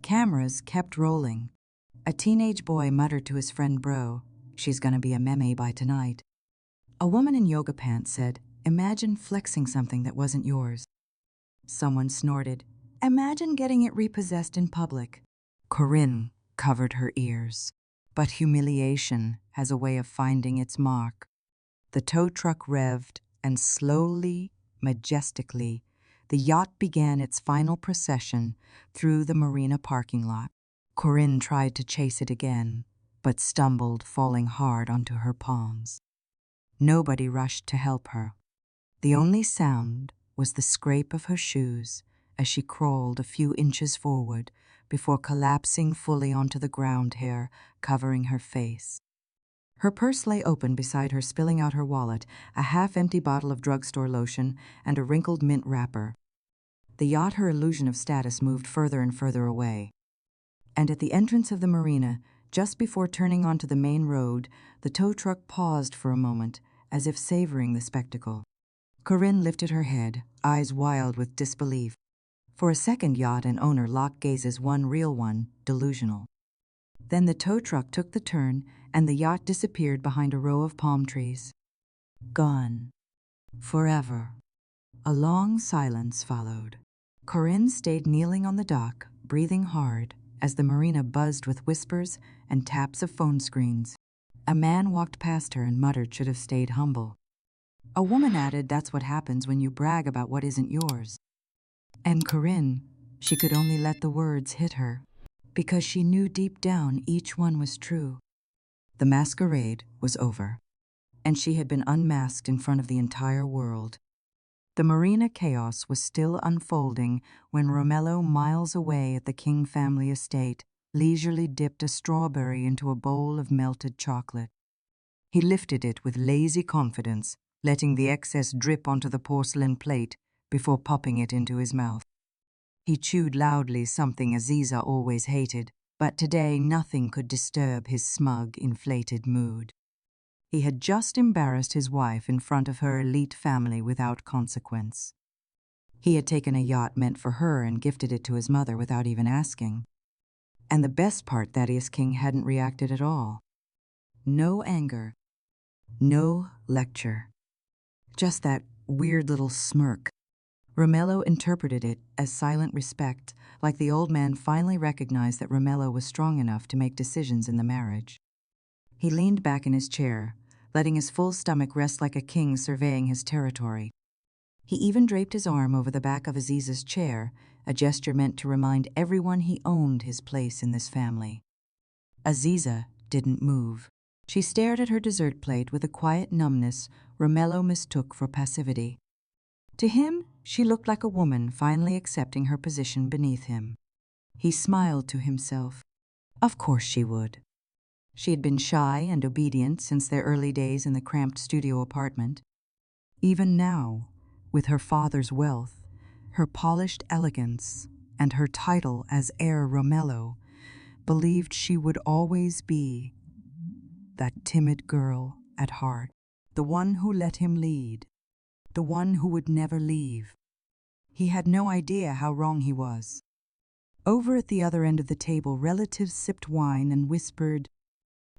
Cameras kept rolling. A teenage boy muttered to his friend Bro, "She's gonna be a meme by tonight." A woman in yoga pants said, "Imagine flexing something that wasn't yours." Someone snorted, "Imagine getting it repossessed in public." Corinne covered her ears. But humiliation has a way of finding its mark. The tow truck revved, and slowly, majestically, the yacht began its final procession through the marina parking lot. Corinne tried to chase it again, but stumbled, falling hard onto her palms. Nobody rushed to help her. The only sound was the scrape of her shoes as she crawled a few inches forward before collapsing fully onto the ground, hair covering her face. Her purse lay open beside her, spilling out her wallet, a half-empty bottle of drugstore lotion, and a wrinkled mint wrapper. The yacht, her illusion of status, moved further and further away. And at the entrance of the marina, just before turning onto the main road, the tow truck paused for a moment, as if savoring the spectacle. Corinne lifted her head, eyes wild with disbelief. For a second, yacht and owner locked gazes, one real, one delusional. Then the tow truck took the turn, and the yacht disappeared behind a row of palm trees. Gone. Forever. A long silence followed. Corinne stayed kneeling on the dock, breathing hard, as the marina buzzed with whispers and taps of phone screens. A man walked past her and muttered, "Should have stayed humble." A woman added, "That's what happens when you brag about what isn't yours." And Corinne, she could only let the words hit her, because she knew deep down each one was true. The masquerade was over, and she had been unmasked in front of the entire world. The marina chaos was still unfolding when Romello, miles away at the King family estate, leisurely dipped a strawberry into a bowl of melted chocolate. He lifted it with lazy confidence, letting the excess drip onto the porcelain plate before popping it into his mouth. He chewed loudly, something Aziza always hated, but today nothing could disturb his smug, inflated mood. He had just embarrassed his wife in front of her elite family without consequence. He had taken a yacht meant for her and gifted it to his mother without even asking. And the best part, Thaddeus King hadn't reacted at all. No anger. No lecture. Just that weird little smirk. Romello interpreted it as silent respect, like the old man finally recognized that Romello was strong enough to make decisions in the marriage. He leaned back in his chair, letting his full stomach rest like a king surveying his territory. He even draped his arm over the back of Aziza's chair, a gesture meant to remind everyone he owned his place in this family. Aziza didn't move. She stared at her dessert plate with a quiet numbness Romello mistook for passivity. To him, she looked like a woman finally accepting her position beneath him. He smiled to himself. Of course she would. She had been shy and obedient since their early days in the cramped studio apartment. Even now, with her father's wealth, her polished elegance, and her title as heir Romello, believed she would always be that timid girl at heart, the one who let him lead, the one who would never leave. He had no idea how wrong he was. Over at the other end of the table, relatives sipped wine and whispered.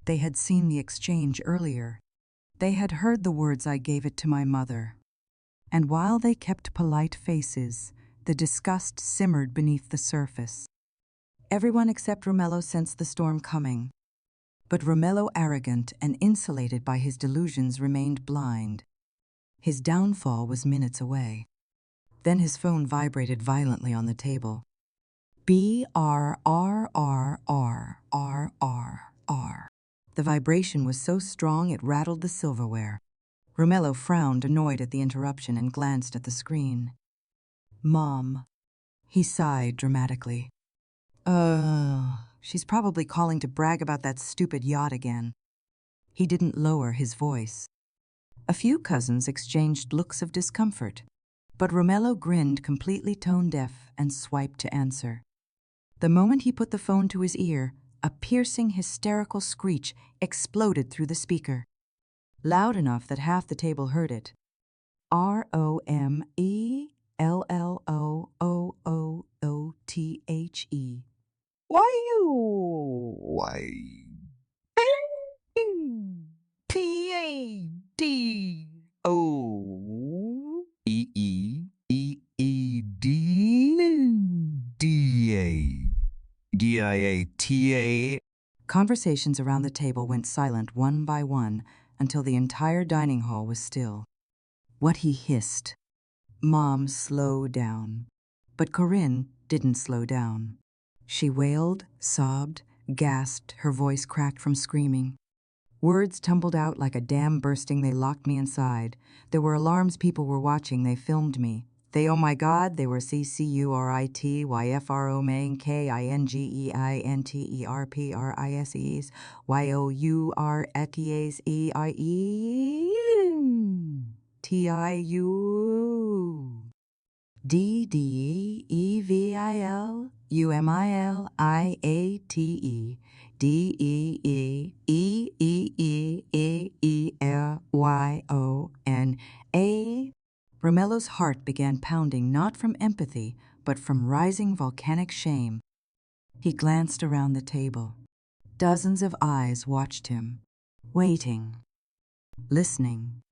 They had seen the exchange earlier. They had heard the words, "I gave it to my mother." And while they kept polite faces, the disgust simmered beneath the surface. Everyone except Romello sensed the storm coming. But Romello, arrogant and insulated by his delusions, remained blind. His downfall was minutes away. Then his phone vibrated violently on the table. BRRRRRRR. The vibration was so strong it rattled the silverware. Romello frowned, annoyed at the interruption, and glanced at the screen. "Mom." He sighed dramatically. She's probably calling to brag about that stupid yacht again." He didn't lower his voice. A few cousins exchanged looks of discomfort, but Romello grinned, completely tone-deaf, and swiped to answer. The moment he put the phone to his ear, a piercing, hysterical screech exploded through the speaker, loud enough that half the table heard it. ROMELLOOOOOTHE. Why? PADOEEDDIATA. Conversations around the table went silent one by one until the entire dining hall was still. What he hissed. "Mom, slow down." But Corinne didn't slow down. She wailed, sobbed, gasped, her voice cracked from screaming. Words tumbled out like a dam bursting. "They locked me inside. There were alarms, people were watching, they filmed me. They, oh my God, they were CCURITYFROMANKINGEINTERPRISES YOURETIASEIETIU DDEVILUMILIATEEEEEEERYONA. Romello's heart began pounding not from empathy, but from rising volcanic shame. He glanced around the table. Dozens of eyes watched him, waiting, listening,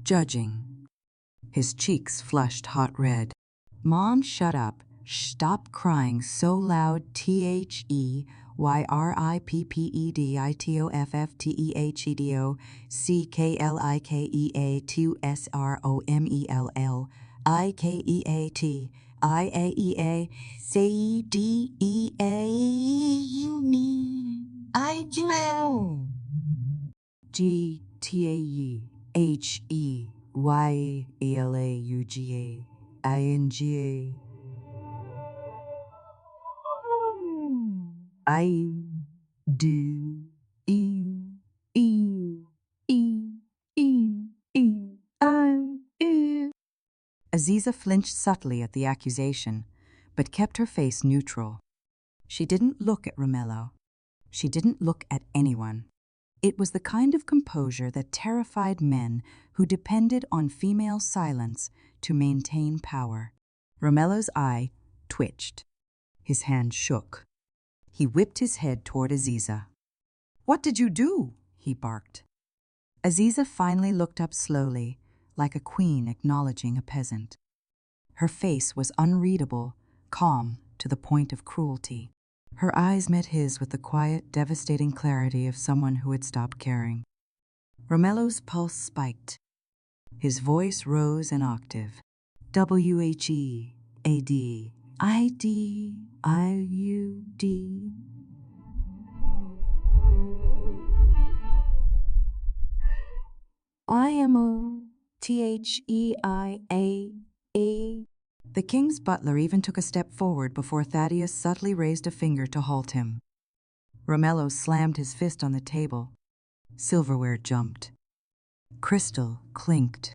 judging. His cheeks flushed hot red. Mom, shut up. Stop crying so loud. THESROMELIKETSROMELLIKEETUSROMEIL GTAEHEYELAUGA I do I. Aziza flinched subtly at the accusation, but kept her face neutral. She didn't look at Romello. She didn't look at anyone. It was the kind of composure that terrified men who depended on female silence to maintain power. Romello's eye twitched. His hand shook. He whipped his head toward Aziza. "What did you do?" he barked. Aziza finally looked up slowly, like a queen acknowledging a peasant. Her face was unreadable, calm to the point of cruelty. Her eyes met his with the quiet, devastating clarity of someone who had stopped caring. Romello's pulse spiked. His voice rose an octave. WHEADIDIUD. IMOTHEIA. The king's butler even took a step forward before Thaddeus subtly raised a finger to halt him. Romello slammed his fist on the table. Silverware jumped. Crystal clinked.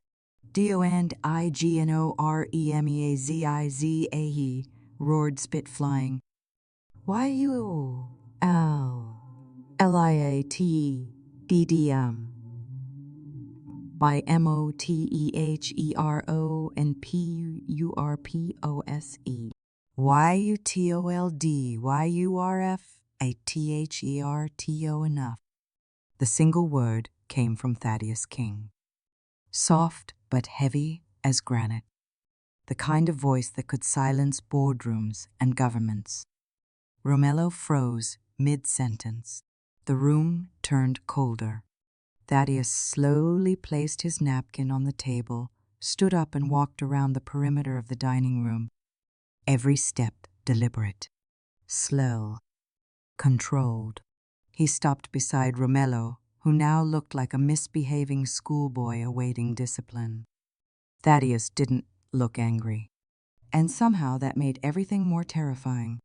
DONDIGNOREMEAZIZAE roared, spit flying. YULLIATEDDM. By MOTEHERO and PURPOSE. YUTOLDYURFATHERTO enough. The single word came from Thaddeus King. Soft but heavy as granite. The kind of voice that could silence boardrooms and governments. Romello froze mid-sentence. The room turned colder. Thaddeus slowly placed his napkin on the table, stood up and walked around the perimeter of the dining room. Every step deliberate, slow, controlled. He stopped beside Romello, who now looked like a misbehaving schoolboy awaiting discipline. Thaddeus didn't look angry, and somehow that made everything more terrifying.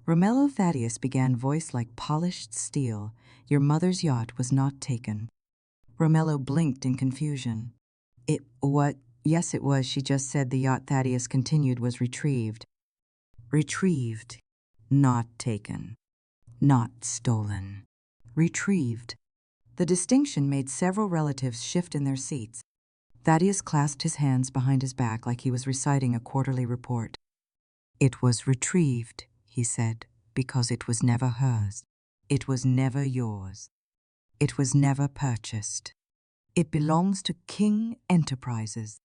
Romello, Thaddeus began, voice like polished steel. Your mother's yacht was not taken. Romello blinked in confusion. What? Yes, it was. She just said the yacht, Thaddeus continued, was retrieved. Retrieved. Not taken. Not stolen. Retrieved. The distinction made several relatives shift in their seats. Thaddeus clasped his hands behind his back like he was reciting a quarterly report. It was retrieved, he said, because it was never hers. It was never yours. It was never purchased. It belongs to King Enterprises.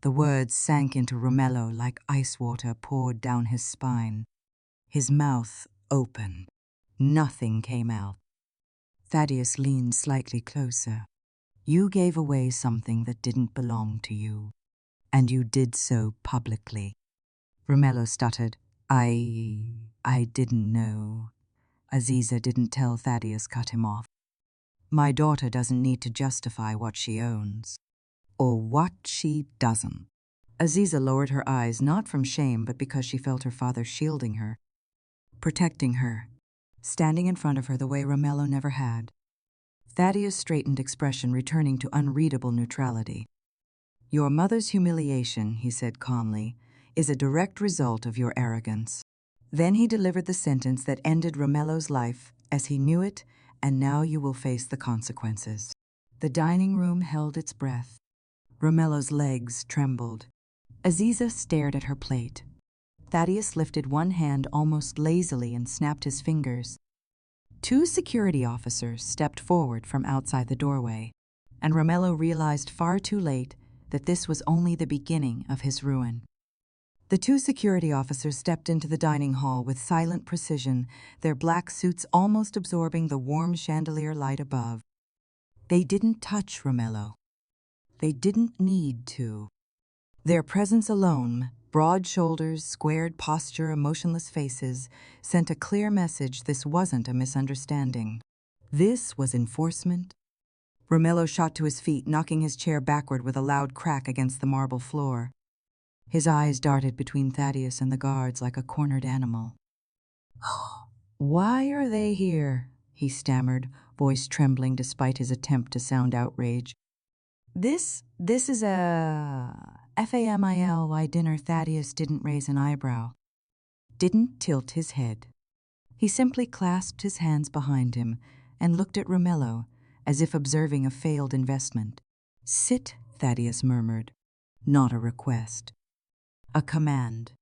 The words sank into Romello like ice water poured down his spine. His mouth opened. Nothing came out. Thaddeus leaned slightly closer. You gave away something that didn't belong to you, and you did so publicly. Romello stuttered. I didn't know. Aziza didn't tell. Thaddeus cut him off. My daughter doesn't need to justify what she owns, or what she doesn't. Aziza lowered her eyes not from shame but because she felt her father shielding her, protecting her, standing in front of her the way Romello never had. Thaddeus' straightened expression returning to unreadable neutrality. "Your mother's humiliation," he said calmly, "is a direct result of your arrogance." Then he delivered the sentence that ended Romello's life as he knew it, and now you will face the consequences. The dining room held its breath. Romello's legs trembled. Aziza stared at her plate. Thaddeus lifted one hand almost lazily and snapped his fingers. Two security officers stepped forward from outside the doorway, and Romello realized far too late that this was only the beginning of his ruin. The two security officers stepped into the dining hall with silent precision, their black suits almost absorbing the warm chandelier light above. They didn't touch Romello. They didn't need to. Their presence alone, broad shoulders, squared posture, emotionless faces, sent a clear message this wasn't a misunderstanding. This was enforcement. Romello shot to his feet, knocking his chair backward with a loud crack against the marble floor. His eyes darted between Thaddeus and the guards like a cornered animal. "Why are they here?" he stammered, voice trembling despite his attempt to sound outrage. This is a family dinner." Thaddeus didn't raise an eyebrow, didn't tilt his head. He simply clasped his hands behind him and looked at Romello as if observing a failed investment. "Sit," Thaddeus murmured. Not a request. A command.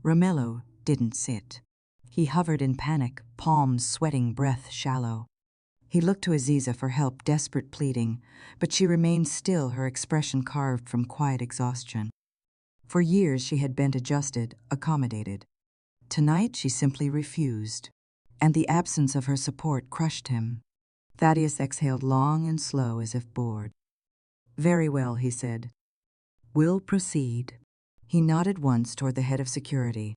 Romello didn't sit. He hovered in panic, palms sweating, breath shallow. He looked to Aziza for help, desperate pleading, but she remained still, her expression carved from quiet exhaustion. For years she had been adjusted, accommodated. Tonight she simply refused, and the absence of her support crushed him. Thaddeus exhaled long and slow as if bored. "Very well," he said. "We'll proceed." He nodded once toward the head of security.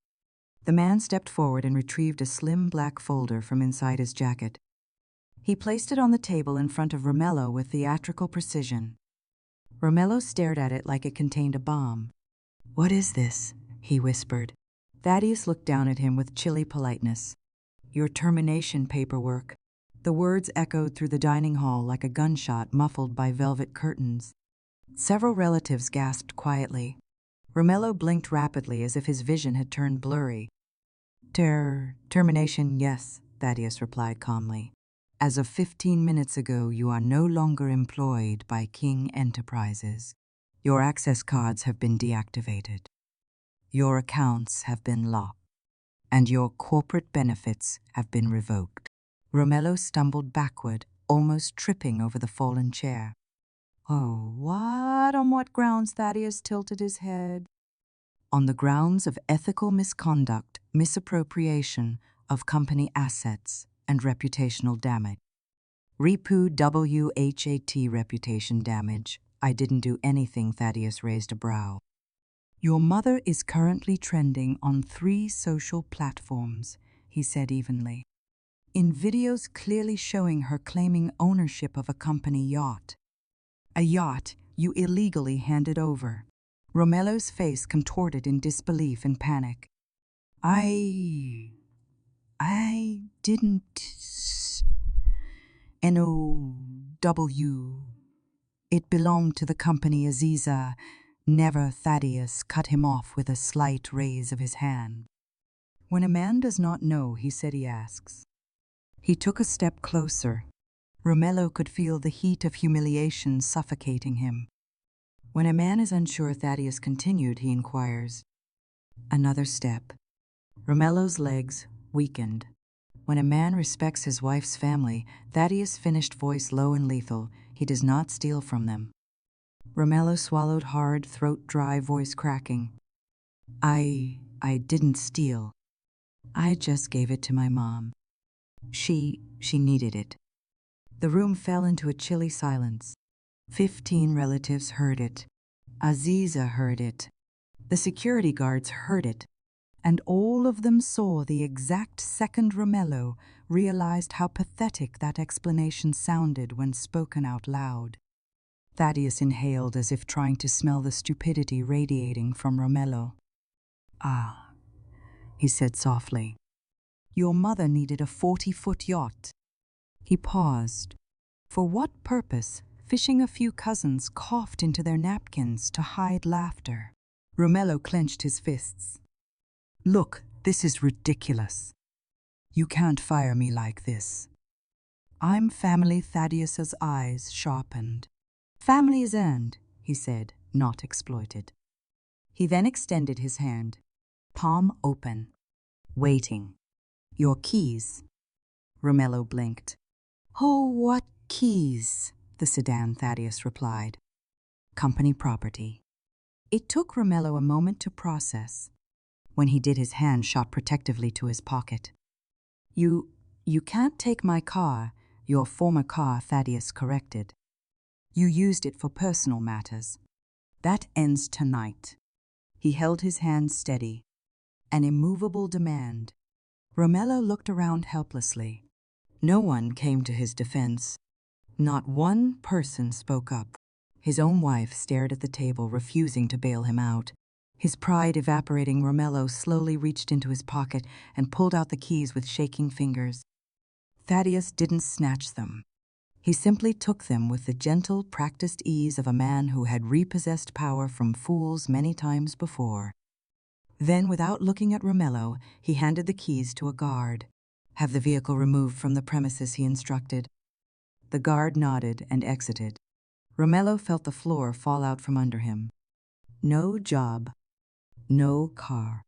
The man stepped forward and retrieved a slim black folder from inside his jacket. He placed it on the table in front of Romello with theatrical precision. Romello stared at it like it contained a bomb. "What is this?" he whispered. Thaddeus looked down at him with chilly politeness. "Your termination paperwork." The words echoed through the dining hall like a gunshot muffled by velvet curtains. Several relatives gasped quietly. Romello blinked rapidly as if his vision had turned blurry. Termination, yes," Thaddeus replied calmly. "As of 15 minutes ago, you are no longer employed by King Enterprises. Your access cards have been deactivated. Your accounts have been locked. And your corporate benefits have been revoked." Romello stumbled backward, almost tripping over the fallen chair. "Oh, what? On what grounds?" Thaddeus tilted his head. "On the grounds of ethical misconduct, misappropriation of company assets, and reputational damage." WHAT reputation damage. "I didn't do anything." Thaddeus raised a brow. "Your mother is currently trending on 3 social platforms," he said evenly. "In videos clearly showing her claiming ownership of a company yacht. A yacht you illegally handed over." Romello's face contorted in disbelief and panic. I didn't. NOW. It belonged to the company Aziza. Never." Thaddeus cut him off with a slight raise of his hand. "When a man does not know, he said he asks." He took a step closer. Romello could feel the heat of humiliation suffocating him. "When a man is unsure," Thaddeus continued, he inquires. Another step. Romello's legs weakened. "When a man respects his wife's family," Thaddeus finished, voice low and lethal, "he does not steal from them." Romello swallowed hard, throat dry, voice cracking. I didn't steal. I just gave it to my mom. She needed it." The room fell into a chilly silence. 15 relatives heard it. Aziza heard it. The security guards heard it. And all of them saw the exact second Romello realized how pathetic that explanation sounded when spoken out loud. Thaddeus inhaled as if trying to smell the stupidity radiating from Romello. "Ah," he said softly. "Your mother needed a 40-foot yacht." He paused. For what purpose? Fishing a few cousins coughed into their napkins to hide laughter. Romello clenched his fists. "Look, this is ridiculous. You can't fire me like this. I'm family." Thaddeus's eyes sharpened. "Family is earned," he said, "not exploited." He then extended his hand, palm open, waiting. "Your keys." Romello blinked. "Oh, what keys?" the sedan, Thaddeus replied. "Company property." It took Romello a moment to process. When he did, his hand shot protectively to his pocket. You can't take my car, your former car," Thaddeus corrected. "You used it for personal matters. That ends tonight." He held his hand steady. An immovable demand. Romello looked around helplessly. No one came to his defense. Not one person spoke up. His own wife stared at the table, refusing to bail him out. His pride evaporating, Romello slowly reached into his pocket and pulled out the keys with shaking fingers. Thaddeus didn't snatch them. He simply took them with the gentle, practiced ease of a man who had repossessed power from fools many times before. Then, without looking at Romello, he handed the keys to a guard. "Have the vehicle removed from the premises," he instructed. The guard nodded and exited. Romello felt the floor fall out from under him. No job, no car,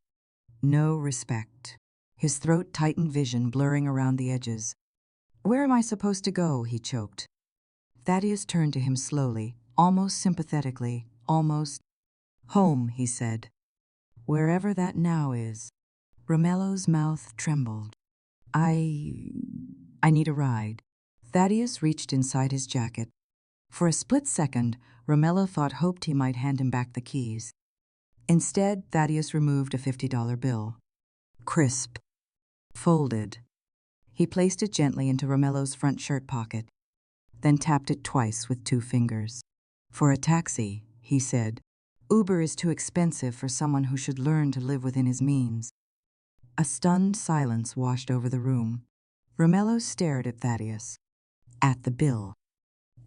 no respect. His throat tightened, vision blurring around the edges. "Where am I supposed to go?" he choked. Thaddeus turned to him slowly, almost sympathetically, almost. "Home," he said. "Wherever that now is." Romello's mouth trembled. I need a ride." Thaddeus reached inside his jacket. For a split second, Romello hoped he might hand him back the keys. Instead, Thaddeus removed a $50 bill. Crisp. Folded. He placed it gently into Romello's front shirt pocket, then tapped it twice with 2 fingers. "For a taxi," he said. "Uber is too expensive for someone who should learn to live within his means." A stunned silence washed over the room. Romello stared at Thaddeus. At the bill.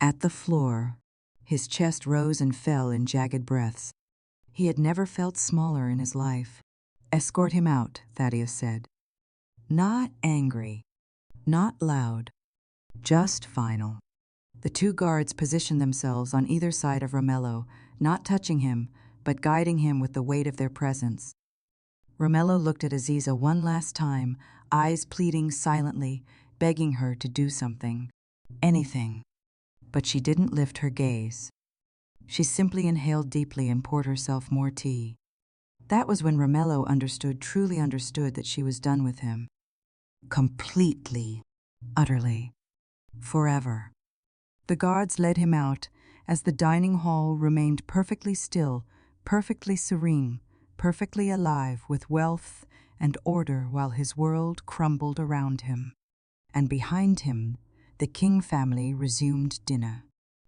At the floor. His chest rose and fell in jagged breaths. He had never felt smaller in his life. "Escort him out," Thaddeus said. Not angry. Not loud. Just final. The 2 guards positioned themselves on either side of Romello, not touching him, but guiding him with the weight of their presence. Romello looked at Aziza one last time, eyes pleading silently, begging her to do something. Anything. But she didn't lift her gaze. She simply inhaled deeply and poured herself more tea. That was when Romello truly understood that she was done with him. Completely. Utterly. Forever. The guards led him out as the dining hall remained perfectly still, perfectly serene, perfectly alive with wealth and order while his world crumbled around him. And behind him, the King family resumed dinner,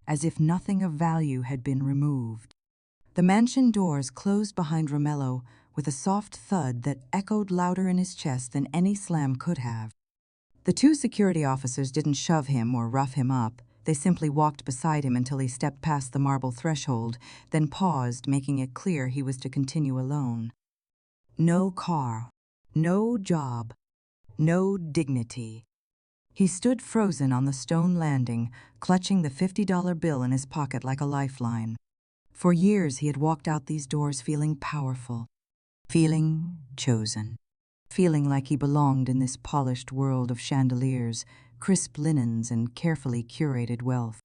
as if nothing of value had been removed. The mansion doors closed behind Romello with a soft thud that echoed louder in his chest than any slam could have. The 2 security officers didn't shove him or rough him up. They simply walked beside him until he stepped past the marble threshold, then paused, making it clear he was to continue alone. No car, no job, no dignity. He stood frozen on the stone landing, clutching the $50 bill in his pocket like a lifeline. For years he had walked out these doors feeling powerful, feeling chosen, feeling like he belonged in this polished world of chandeliers, crisp linens, and carefully curated wealth.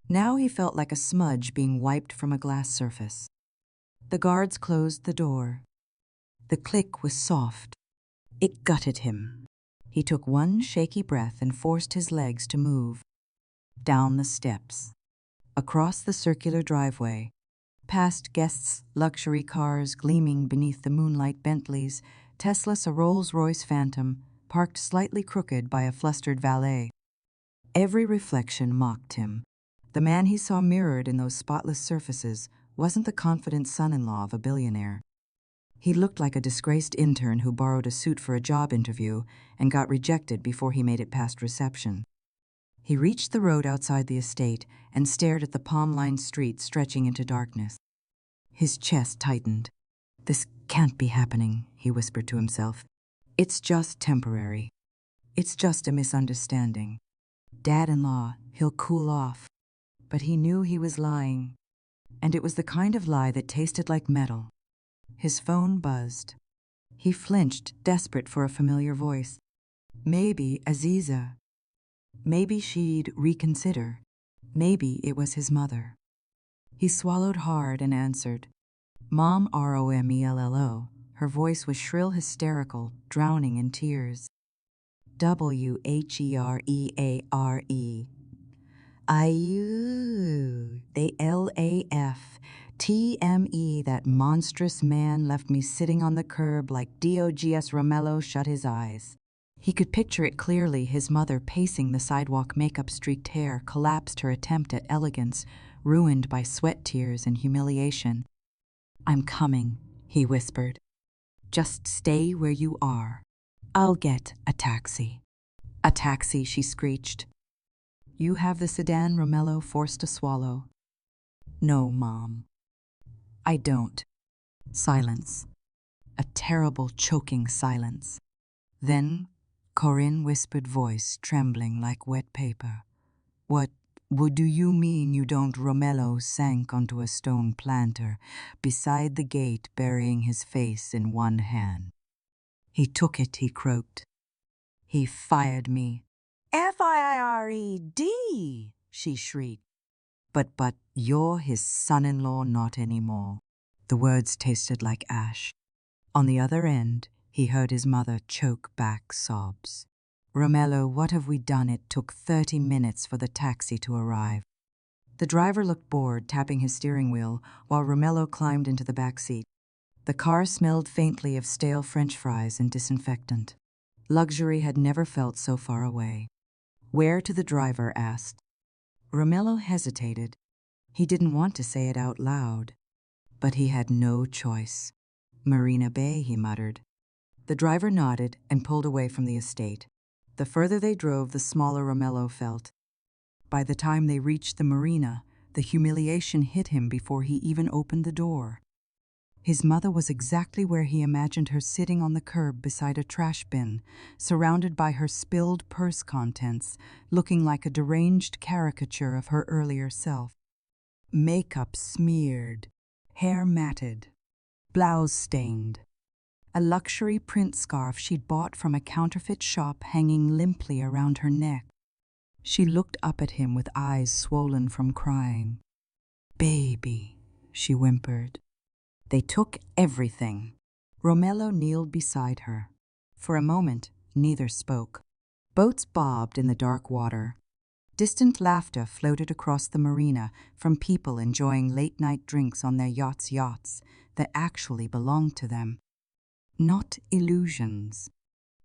Now he felt like a smudge being wiped from a glass surface. The guards closed the door. The click was soft. It gutted him. He took one shaky breath and forced his legs to move. Down the steps. Across the circular driveway. Past guests' luxury cars gleaming beneath the moonlight Bentleys, Tesla's a Rolls-Royce Phantom, parked slightly crooked by a flustered valet. Every reflection mocked him. The man he saw mirrored in those spotless surfaces wasn't the confident son-in-law of a billionaire. He looked like a disgraced intern who borrowed a suit for a job interview and got rejected before he made it past reception. He reached the road outside the estate and stared at the palm-lined street stretching into darkness. His chest tightened. "This can't be happening," he whispered to himself. "It's just temporary. It's just a misunderstanding. Dad-in-law, he'll cool off." But he knew he was lying, and it was the kind of lie that tasted like metal. His phone buzzed. He flinched, desperate for a familiar voice. Maybe Aziza. Maybe she'd reconsider. Maybe it was his mother. He swallowed hard and answered. Mom, Romello. Her voice was shrill, hysterical, drowning in tears. Whereare. They LAF. That monstrous man left me sitting on the curb like Dogs. Romello shut his eyes. He could picture it clearly, his mother pacing the sidewalk, makeup-streaked hair, collapsed, her attempt at elegance, ruined by sweat tears and humiliation. "I'm coming," he whispered. "Just stay where you are. I'll get a taxi." "A taxi," she screeched. "You have the sedan," Romello forced to swallow. "No, Mom. I don't." Silence. A terrible, choking silence. Then Corinne's whispered voice, trembling like wet paper. What do you mean you don't?" Romello sank onto a stone planter beside the gate, burying his face in one hand. "He took it," he croaked. "He fired me." "Fired," she shrieked. But you're his son-in-law not anymore." The words tasted like ash. On the other end, he heard his mother choke back sobs. "Romello, what have we done?" It took 30 minutes for the taxi to arrive. The driver looked bored, tapping his steering wheel, while Romello climbed into the back seat. The car smelled faintly of stale French fries and disinfectant. Luxury had never felt so far away. "Where to?" the driver asked. Romello hesitated. He didn't want to say it out loud. But he had no choice. "Marina Bay," he muttered. The driver nodded and pulled away from the estate. The further they drove, the smaller Romello felt. By the time they reached the marina, the humiliation hit him before he even opened the door. His mother was exactly where he imagined her, sitting on the curb beside a trash bin, surrounded by her spilled purse contents, looking like a deranged caricature of her earlier self. Makeup smeared, hair matted, blouse stained. A luxury print scarf she'd bought from a counterfeit shop hanging limply around her neck. She looked up at him with eyes swollen from crying. "Baby," she whimpered. "They took everything." Romello kneeled beside her. For a moment, neither spoke. Boats bobbed in the dark water. Distant laughter floated across the marina from people enjoying late-night drinks on their yachts that actually belonged to them. Not illusions.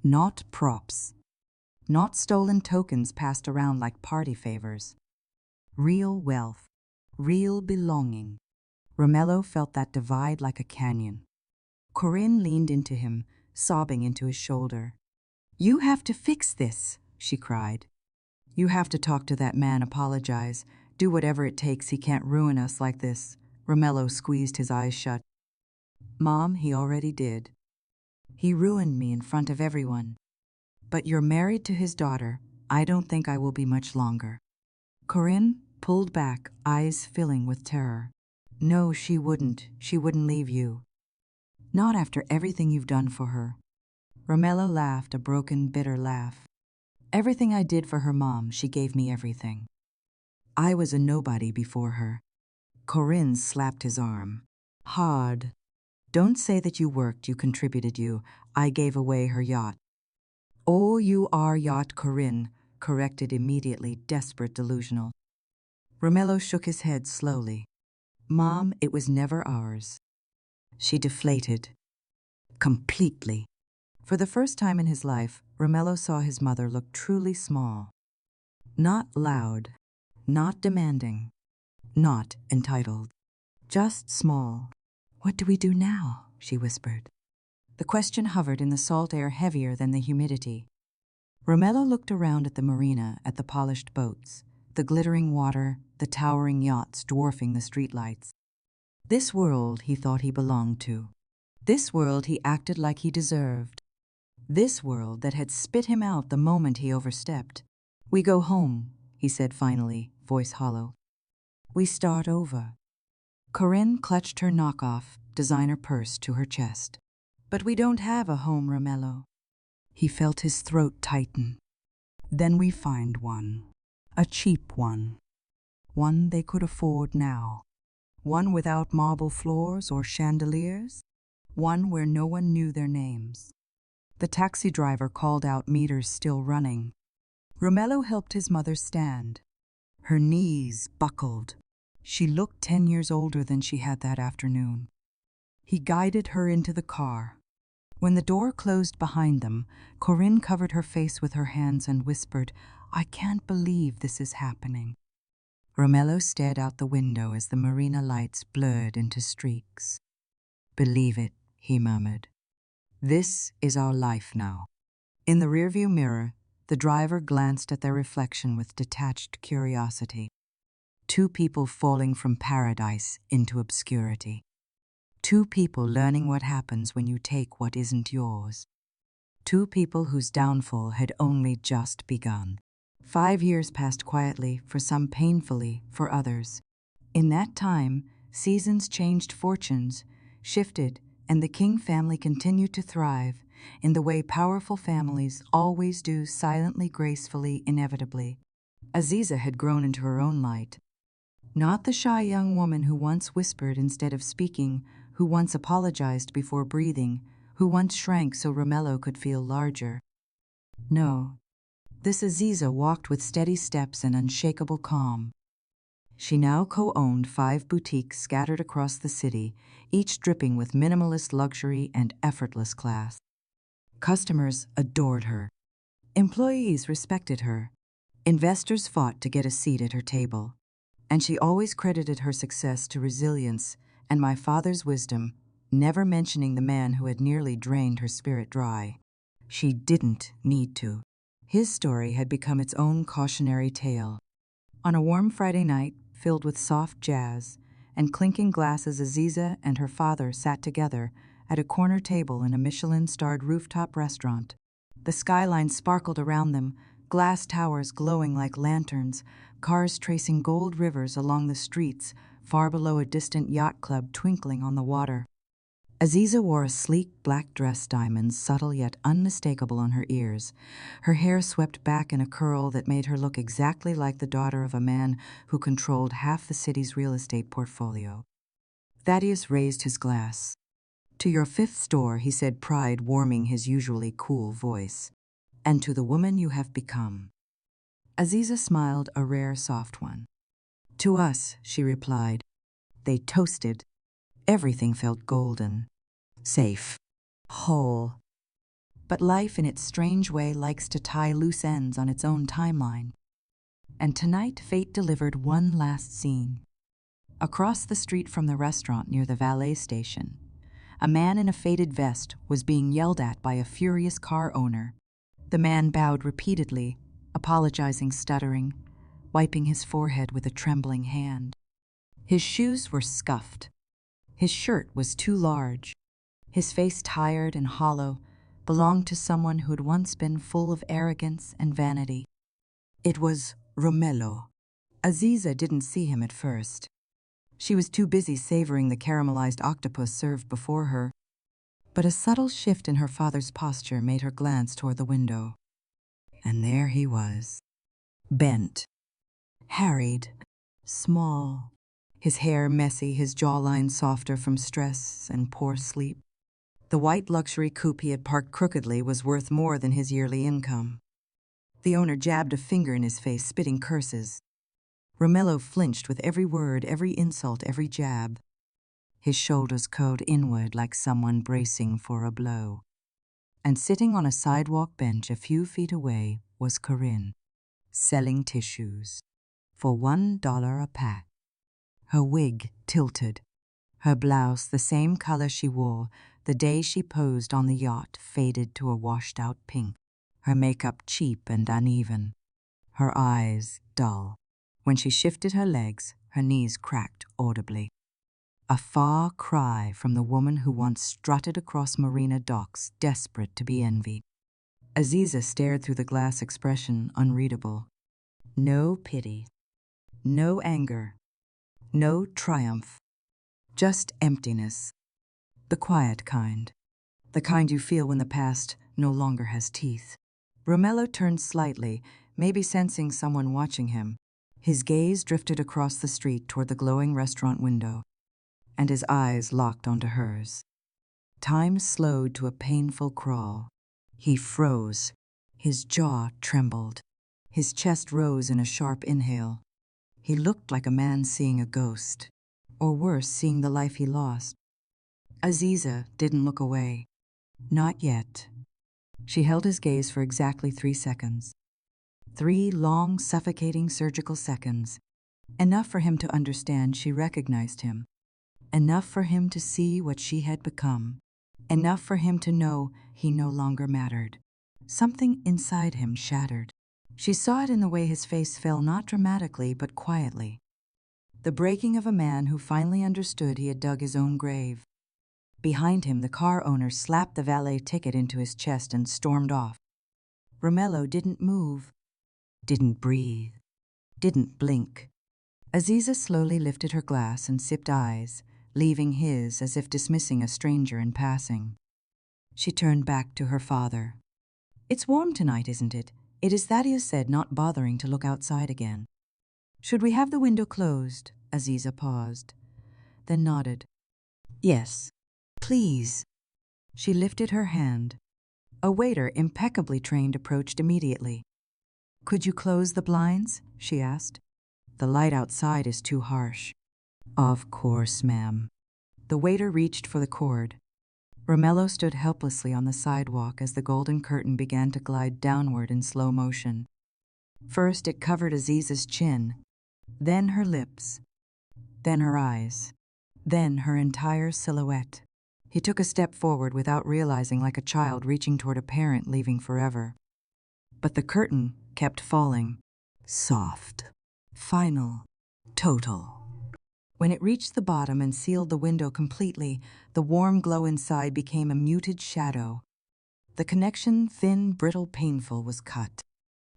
Not props. Not stolen tokens passed around like party favors. Real wealth. Real belonging. Romello felt that divide like a canyon. Corinne leaned into him, sobbing into his shoulder. "You have to fix this," she cried. "You have to talk to that man, apologize, do whatever it takes. He can't ruin us like this." Romello squeezed his eyes shut. "Mom, he already did. He ruined me in front of everyone. But you're married to his daughter. I don't think I will be much longer." Corinne pulled back, eyes filling with terror. "No, she wouldn't. She wouldn't leave you. Not after everything you've done for her." Romello laughed, a broken, bitter laugh. "Everything I did for her, Mom, she gave me everything. I was a nobody before her." Corinne slapped his arm. "Hard. Don't say that you worked, you contributed you. I gave away her yacht." "Oh, you are yacht," Corinne corrected immediately, desperate, delusional. Romello shook his head slowly. "Mom, it was never ours." She deflated. Completely. For the first time in his life, Romello saw his mother look truly small. Not loud, Not demanding, not entitled, just small. "What do we do now?" she whispered. The question hovered in the salt air heavier than the humidity. Romello looked around at the marina, at the polished boats, the glittering water, the towering yachts dwarfing the streetlights. This world he thought he belonged to. This world he acted like he deserved. This world that had spit him out the moment he overstepped. "We go home," he said finally, voice hollow. "We start over." Corinne clutched her knockoff designer purse to her chest. "But we don't have a home, Romello." He felt his throat tighten. "Then we find one. A cheap one. One they could afford now. One without marble floors or chandeliers. One where no one knew their names." The taxi driver called out, meters still running. Romello helped his mother stand. Her knees buckled. She looked 10 years older than she had that afternoon. He guided her into the car. When the door closed behind them, Corinne covered her face with her hands and whispered, "I can't believe this is happening." Romello stared out the window as the marina lights blurred into streaks. "Believe it," he murmured. "This is our life now." In the rearview mirror, the driver glanced at their reflection with detached curiosity. Two people falling from paradise into obscurity. Two people learning what happens when you take what isn't yours. Two people whose downfall had only just begun. 5 years passed quietly, for some painfully, for others. In that time, seasons changed fortunes, shifted, and the King family continued to thrive in the way powerful families always do, silently, gracefully, inevitably. Aziza had grown into her own light. Not the shy young woman who once whispered instead of speaking, who once apologized before breathing, who once shrank so Romello could feel larger. No, this Aziza walked with steady steps and unshakable calm. She now co-owned 5 boutiques scattered across the city, each dripping with minimalist luxury and effortless class. Customers adored her. Employees respected her. Investors fought to get a seat at her table. And she always credited her success to resilience and my father's wisdom, never mentioning the man who had nearly drained her spirit dry. She didn't need to. His story had become its own cautionary tale. On a warm Friday night, filled with soft jazz and clinking glasses, Aziza and her father sat together at a corner table in a Michelin-starred rooftop restaurant. The skyline sparkled around them, glass towers glowing like lanterns, cars tracing gold rivers along the streets, far below a distant yacht club twinkling on the water. Aziza wore a sleek black dress, diamonds subtle yet unmistakable on her ears, her hair swept back in a curl that made her look exactly like the daughter of a man who controlled half the city's real estate portfolio. Thaddeus raised his glass. "To your 5th store," he said, pride warming his usually cool voice. "And to the woman you have become." Aziza smiled, a rare soft one. "To us," she replied. They toasted. Everything felt golden, safe, whole. But life, in its strange way, likes to tie loose ends on its own timeline. And tonight, fate delivered one last scene. Across the street from the restaurant near the valet station, a man in a faded vest was being yelled at by a furious car owner. The man bowed repeatedly, apologizing, stuttering, wiping his forehead with a trembling hand. His shoes were scuffed. His shirt was too large. His face, tired and hollow, belonged to someone who had once been full of arrogance and vanity. It was Romello. Aziza didn't see him at first. She was too busy savoring the caramelized octopus served before her. But a subtle shift in her father's posture made her glance toward the window. And there he was, bent, harried, small, his hair messy, his jawline softer from stress and poor sleep. The white luxury coupe he had parked crookedly was worth more than his yearly income. The owner jabbed a finger in his face, spitting curses. Romello flinched with every word, every insult, every jab. His shoulders curled inward like someone bracing for a blow. And sitting on a sidewalk bench a few feet away was Corinne, selling tissues. for $1 a pack. Her wig tilted, her blouse, the same color she wore the day she posed on the yacht, faded to a washed-out pink, her makeup cheap and uneven, her eyes dull. When she shifted her legs, her knees cracked audibly. A far cry from the woman who once strutted across marina docks, desperate to be envied. Aziza stared through the glass, expression unreadable. No pity, no anger, no triumph, just emptiness. The quiet kind. The kind you feel when the past no longer has teeth. Romello turned slightly, maybe sensing someone watching him. His gaze drifted across the street toward the glowing restaurant window, and his eyes locked onto hers. Time slowed to a painful crawl. He froze. His jaw trembled. His chest rose in a sharp inhale. He looked like a man seeing a ghost, or worse, seeing the life he lost. Aziza didn't look away. Not yet. She held his gaze for exactly 3 seconds. 3 long, suffocating surgical seconds. Enough for him to understand she recognized him. Enough for him to see what she had become. Enough for him to know he no longer mattered. Something inside him shattered. She saw it in the way his face fell, not dramatically but quietly. The breaking of a man who finally understood he had dug his own grave. Behind him, the car owner slapped the valet ticket into his chest and stormed off. Romello didn't move, didn't breathe, didn't blink. Aziza slowly lifted her glass and sipped eyes, leaving his as if dismissing a stranger in passing. She turned back to her father. "It's warm tonight, isn't it?" It is Thaddeus said, not bothering to look outside again. "Should we have the window closed?" Aziza paused, then nodded. "Yes, please." She lifted her hand. A waiter, impeccably trained, approached immediately. "Could you close the blinds?" she asked. "The light outside is too harsh." "Of course, ma'am." The waiter reached for the cord. Romello stood helplessly on the sidewalk as the golden curtain began to glide downward in slow motion. First it covered Aziza's chin, then her lips, then her eyes, then her entire silhouette. He took a step forward without realizing, like a child reaching toward a parent leaving forever. But the curtain kept falling. Soft, final, total. When it reached the bottom and sealed the window completely, the warm glow inside became a muted shadow. The connection, thin, brittle, painful, was cut.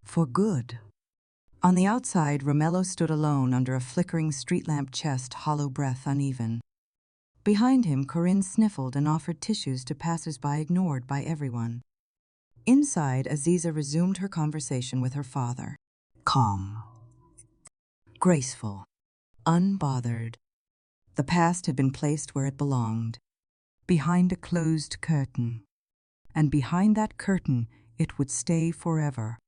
For good. On the outside, Romello stood alone under a flickering street lamp, chest, hollow, breath uneven. Behind him, Corinne sniffled and offered tissues to passers-by, ignored by everyone. Inside, Aziza resumed her conversation with her father. Calm. Graceful. Unbothered. The past had been placed where it belonged, behind a closed curtain. And behind that curtain, it would stay forever.